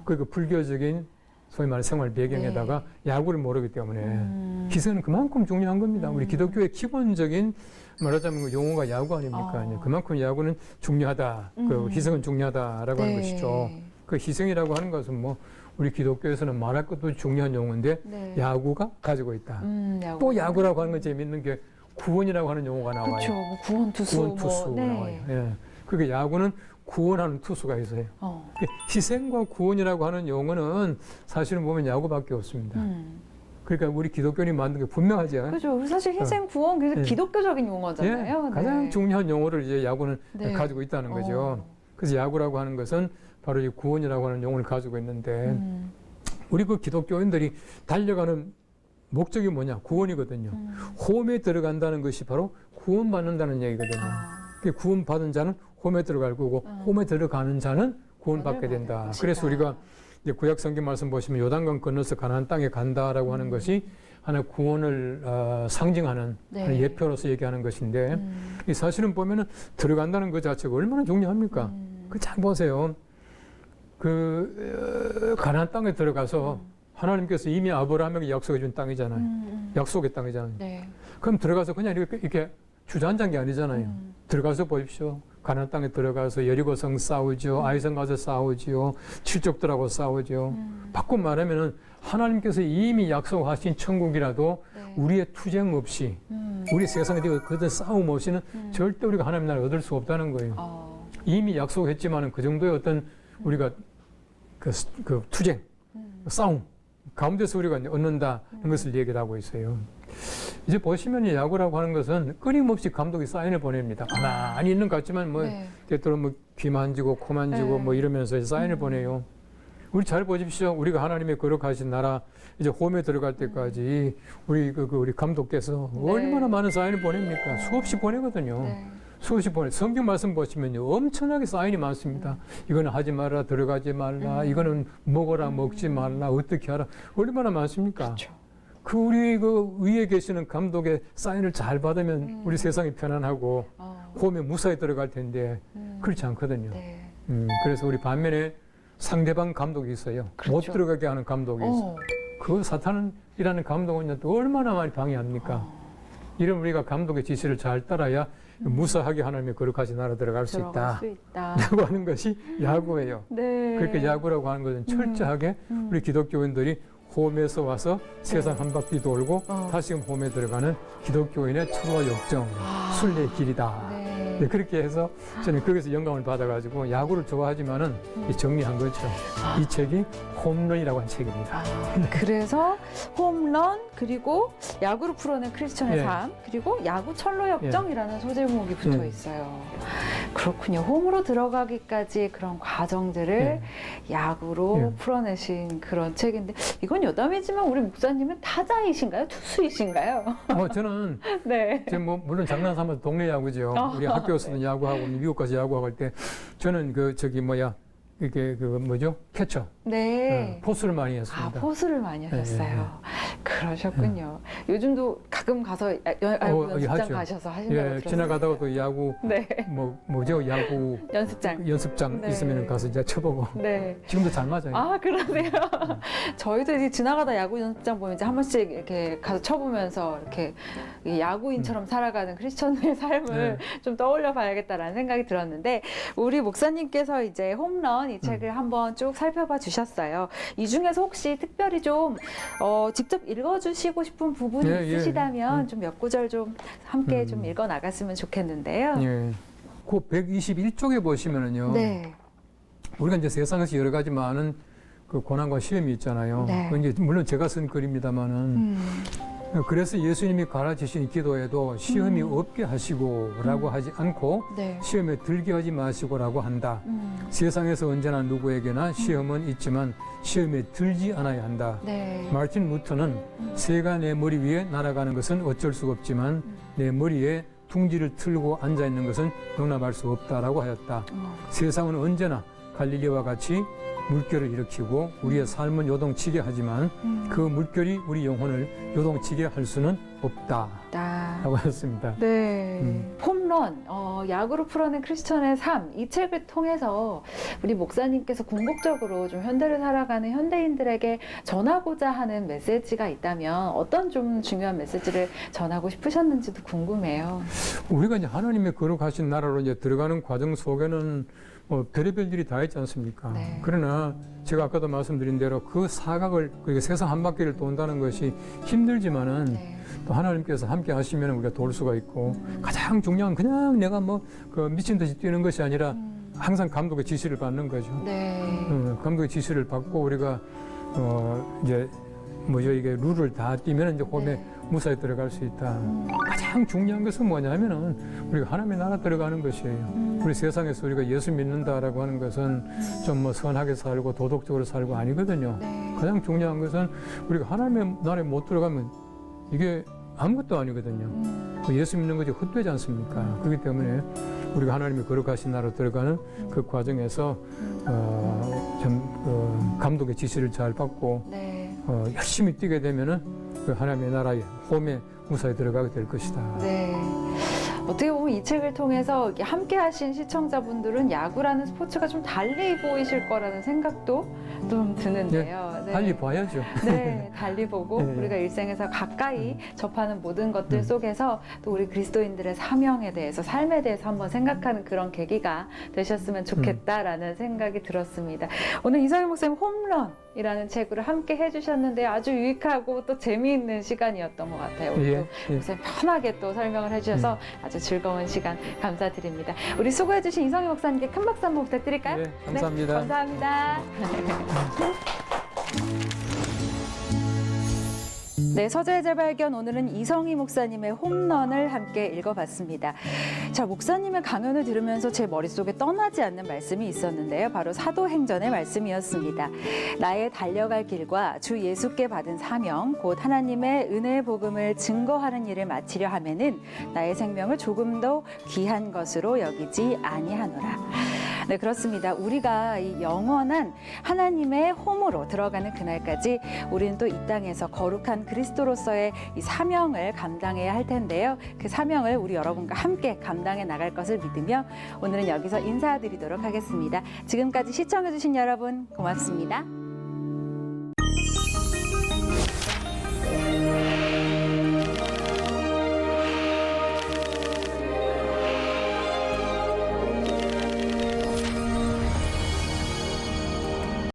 그리고 불교적인 소위 말하는 생활 배경에다가 야구를 모르기 때문에 희생은 그만큼 중요한 겁니다. 우리 기독교의 기본적인 말하자면 그 용어가 야구 아닙니까? 그만큼 야구는 중요하다. 그 희생은 중요하다라고 하는 것이죠. 그 희생이라고 하는 것은 뭐 우리 기독교에서는 말할 것도 중요한 용어인데 네. 야구가 가지고 있다. 야구. 또 야구라고 하는 건 재밌는 게 구원이라고 하는 용어가 나와요. 그렇죠. 뭐 구원 투수. 구원 투수 네. 나와요. 예. 그러니까 야구는 구원하는 투수가 있어요. 희생과 구원이라고 하는 용어는 사실은 보면 야구밖에 없습니다. 그러니까 우리 기독교인이 만든 게 분명하죠. 그렇죠. 사실 희생, 구원, 그래서 네. 기독교적인 용어잖아요. 예, 가장 네. 중요한 용어를 이제 야구는 네. 가지고 있다는 거죠. 그래서 야구라고 하는 것은 바로 이 구원이라고 하는 용어를 가지고 있는데 우리 그 기독교인들이 달려가는 목적이 뭐냐? 구원이거든요. 홈에 들어간다는 것이 바로 구원받는다는 얘기거든요. 구원받은 자는 홈에 들어갈 거고 홈에 들어가는 자는 구원받게 된다. 그래서 우리가 이제 구약 성경 말씀 보시면 요단강 건너서 가나안 땅에 간다라고 하는 것이 하나의 구원을 상징하는 하나의 예표로서 얘기하는 것인데 이 사실은 보면은 들어간다는 것 자체가 얼마나 중요합니까? 그 잘 보세요. 그 가나안 땅에 들어가서 하나님께서 이미 아브라함에게 약속해 준 땅이잖아요. 약속의 땅이잖아요. 네. 그럼 들어가서 그냥 이렇게 주저앉은 게 아니잖아요. 들어가서 보십시오. 가나안 땅에 들어가서 여리고성 싸우죠. 아이성 가서 싸우지요. 칠족들하고 싸우죠. 바꿔 말하면은 하나님께서 이미 약속하신 천국이라도 네. 우리의 투쟁 없이 우리 세상에 대해 그런 싸움 없이는 절대 우리가 하나님 나라를 얻을 수 없다는 거예요. 이미 약속했지만은 그 정도의 어떤 우리가 그 투쟁, 싸움 가운데서 우리가 이제 얻는다는 것을 얘기를 하고 있어요. 이제 보시면 이 야구라고 하는 것은 끊임없이 감독이 사인을 보냅니다. 가만히 있는 것 같지만 뭐 네. 때때로 뭐 귀 만지고 코 만지고 네. 뭐 이러면서 사인을 보내요. 우리 잘 보십시오. 우리가 하나님의 거룩하신 나라 이제 홈에 들어갈 때까지 우리 감독께서 네. 얼마나 많은 사인을 보냅니까? 수없이 보내거든요. 네. 수없이 보내. 성경 말씀 보시면요, 엄청나게 사인이 많습니다. 이거는 하지 말라, 들어가지 말라, 이거는 먹어라, 먹지 말라, 어떻게 하라, 얼마나 많습니까? 그렇죠. 우리 그 위에 계시는 감독의 사인을 잘 받으면 우리 세상이 편안하고 홈에 무사히 들어갈 텐데 그렇지 않거든요. 네. 그래서 우리 반면에 상대방 감독이 있어요. 그렇죠. 못 들어가게 하는 감독이 있어요. 그 사탄이라는 감독은 또 얼마나 많이 방해합니까? 이런 우리가 감독의 지시를 잘 따라야 무사하게 하나님의 거룩하신 나라 들어갈 수 있다. 라고 하는 것이 야구예요. 네. 그렇게 야구라고 하는 것은 철저하게 우리 기독교인들이 홈에서 와서 세상 한 바퀴 돌고 다시금 홈에 들어가는 기독교인의 초와 역정, 순례의 길이다. 네. 네, 그렇게 해서 저는 거기서 영감을 받아가지고 야구를 좋아하지만은 정리한 거죠. 이 책이 홈런이라고 한 책입니다. 그래서 홈런 그리고 야구를 풀어낸 크리스천의 예. 삶 그리고 야구 철로 역정이라는 소제목이 붙어 있어요. 그렇군요. 홈으로 들어가기까지 그런 과정들을 야구로 풀어내신 그런 책인데 이건 여담이지만 우리 목사님은 타자이신가요? 투수이신가요? 저는 네. 지금 뭐 물론 장난 삼아서 동네 야구죠. 우리 학교에서도 야구하고 미국 가서 야구하고 할 때 저는 이게 뭐죠? 캐쳐. 네. 포수를 많이 했습니다. 포수를 많이 하셨어요. 그러셨군요. 요즘도 가끔 가서 야구 연습장 하죠. 가셔서 하신다고 들었어요. 지나가다가 또 야구 네. 야구 연습장 네. 있으면 가서 이제 쳐보고. 네. 지금도 잘 맞아요. 그러네요. 저희도 이제 지나가다 야구 연습장 보면 이제 한 번씩 이렇게 가서 쳐보면서 이렇게 이 야구인처럼 살아가는 크리스천의 삶을 좀 떠올려 봐야겠다라는 생각이 들었는데 우리 목사님께서 이제 홈런 이 책을 한번 쭉 살펴봐 주셨어요. 이 중에서 혹시 특별히 좀 직접 읽어주시고 싶은 부분이 있으시다면 좀 몇 구절 좀 함께 좀 읽어 나갔으면 좋겠는데요. 예. 그 121쪽에 보시면은요. 네. 우리가 이제 세상에서 여러 가지 많은 그 고난과 시험이 있잖아요. 네. 이제 물론 제가 쓴 글입니다만은 그래서 예수님이 가르치신 기도에도 시험이 없게 하시고라고 하지 않고 네. 시험에 들게 하지 마시고라고 한다. 세상에서 언제나 누구에게나 시험은 있지만 시험에 들지 않아야 한다. 네. 마르틴 루터는 새가 내 머리 위에 날아가는 것은 어쩔 수가 없지만 내 머리에 둥지를 틀고 앉아 있는 것은 용납할 수 없다라고 하였다. 세상은 언제나 갈릴리와 같이 물결을 일으키고 우리의 삶은 요동치게 하지만 그 물결이 우리 영혼을 요동치게 할 수는 없다라고 했습니다. 네. 홈런, 야구로 풀어낸 크리스천의 삶, 이 책을 통해서 우리 목사님께서 궁극적으로 좀 현대를 살아가는 현대인들에게 전하고자 하는 메시지가 있다면 어떤 좀 중요한 메시지를 전하고 싶으셨는지도 궁금해요. 우리가 이제 하나님의 거룩하신 나라로 이제 들어가는 과정 속에는 별의별 일이 다 있지 않습니까? 네. 그러나 제가 아까도 말씀드린 대로 그 사각을, 그러니까 세상 한 바퀴를 돈다는 것이 힘들지만은 또 하나님께서 함께 하시면 우리가 도울 수가 있고 가장 중요한 그냥 내가 그 미친 듯이 뛰는 것이 아니라 항상 감독의 지시를 받는 거죠. 네. 감독의 지시를 받고 우리가 이제 이게 룰을 다 뛰면 이제 홈에 무사히 들어갈 수 있다. 가장 중요한 것은 뭐냐면은 우리가 하나님의 나라 들어가는 것이에요. 우리 세상에서 우리가 예수 믿는다라고 하는 것은 좀 선하게 살고 도덕적으로 살고 아니거든요. 네. 가장 중요한 것은 우리가 하나님의 나라에 못 들어가면 이게 아무것도 아니거든요. 예수 믿는 것이 헛되지 않습니까? 그렇기 때문에 우리가 하나님의 거룩하신 나라로 들어가는 그 과정에서 감독의 지시를 잘 받고 열심히 뛰게 되면은 그 하나님의 나라에 홈에 무사히 들어가게 될 것이다. 네. 어떻게 보면 이 책을 통해서 이렇게 함께 하신 시청자분들은 야구라는 스포츠가 좀 달리 보이실 거라는 생각도 좀 드는데요. 네. 달리 봐야죠. 네, 달리 보고 네. 우리가 일생에서 가까이 접하는 모든 것들 속에서 또 우리 그리스도인들의 사명에 대해서, 삶에 대해서 한번 생각하는 그런 계기가 되셨으면 좋겠다라는 생각이 들었습니다. 오늘 이성희 목사님 홈런이라는 책으로 함께 해주셨는데 아주 유익하고 또 재미있는 시간이었던 것 같아요. 오늘 예, 또 목사님 편하게 또 설명을 해주셔서 아주 즐거운 시간 감사드립니다. 우리 수고해주신 이성희 목사님께 큰 박수 한번 부탁드릴까요? 네, 감사합니다. 네, 감사합니다. 네, 서재의 재발견, 오늘은 이성희 목사님의 홈런을 함께 읽어봤습니다. 자, 목사님의 강연을 들으면서 제 머릿속에 떠나지 않는 말씀이 있었는데요. 바로 사도행전의 말씀이었습니다. 나의 달려갈 길과 주 예수께 받은 사명, 곧 하나님의 은혜의 복음을 증거하는 일을 마치려 하면은 나의 생명을 조금 더 귀한 것으로 여기지 아니하노라. 네, 그렇습니다. 우리가 이 영원한 하나님의 홈으로 들어가는 그날까지 우리는 또 이 땅에서 거룩한 그리스도로서의 이 사명을 감당해야 할 텐데요. 그 사명을 우리 여러분과 함께 감당해 나갈 것을 믿으며 오늘은 여기서 인사드리도록 하겠습니다. 지금까지 시청해주신 여러분 고맙습니다.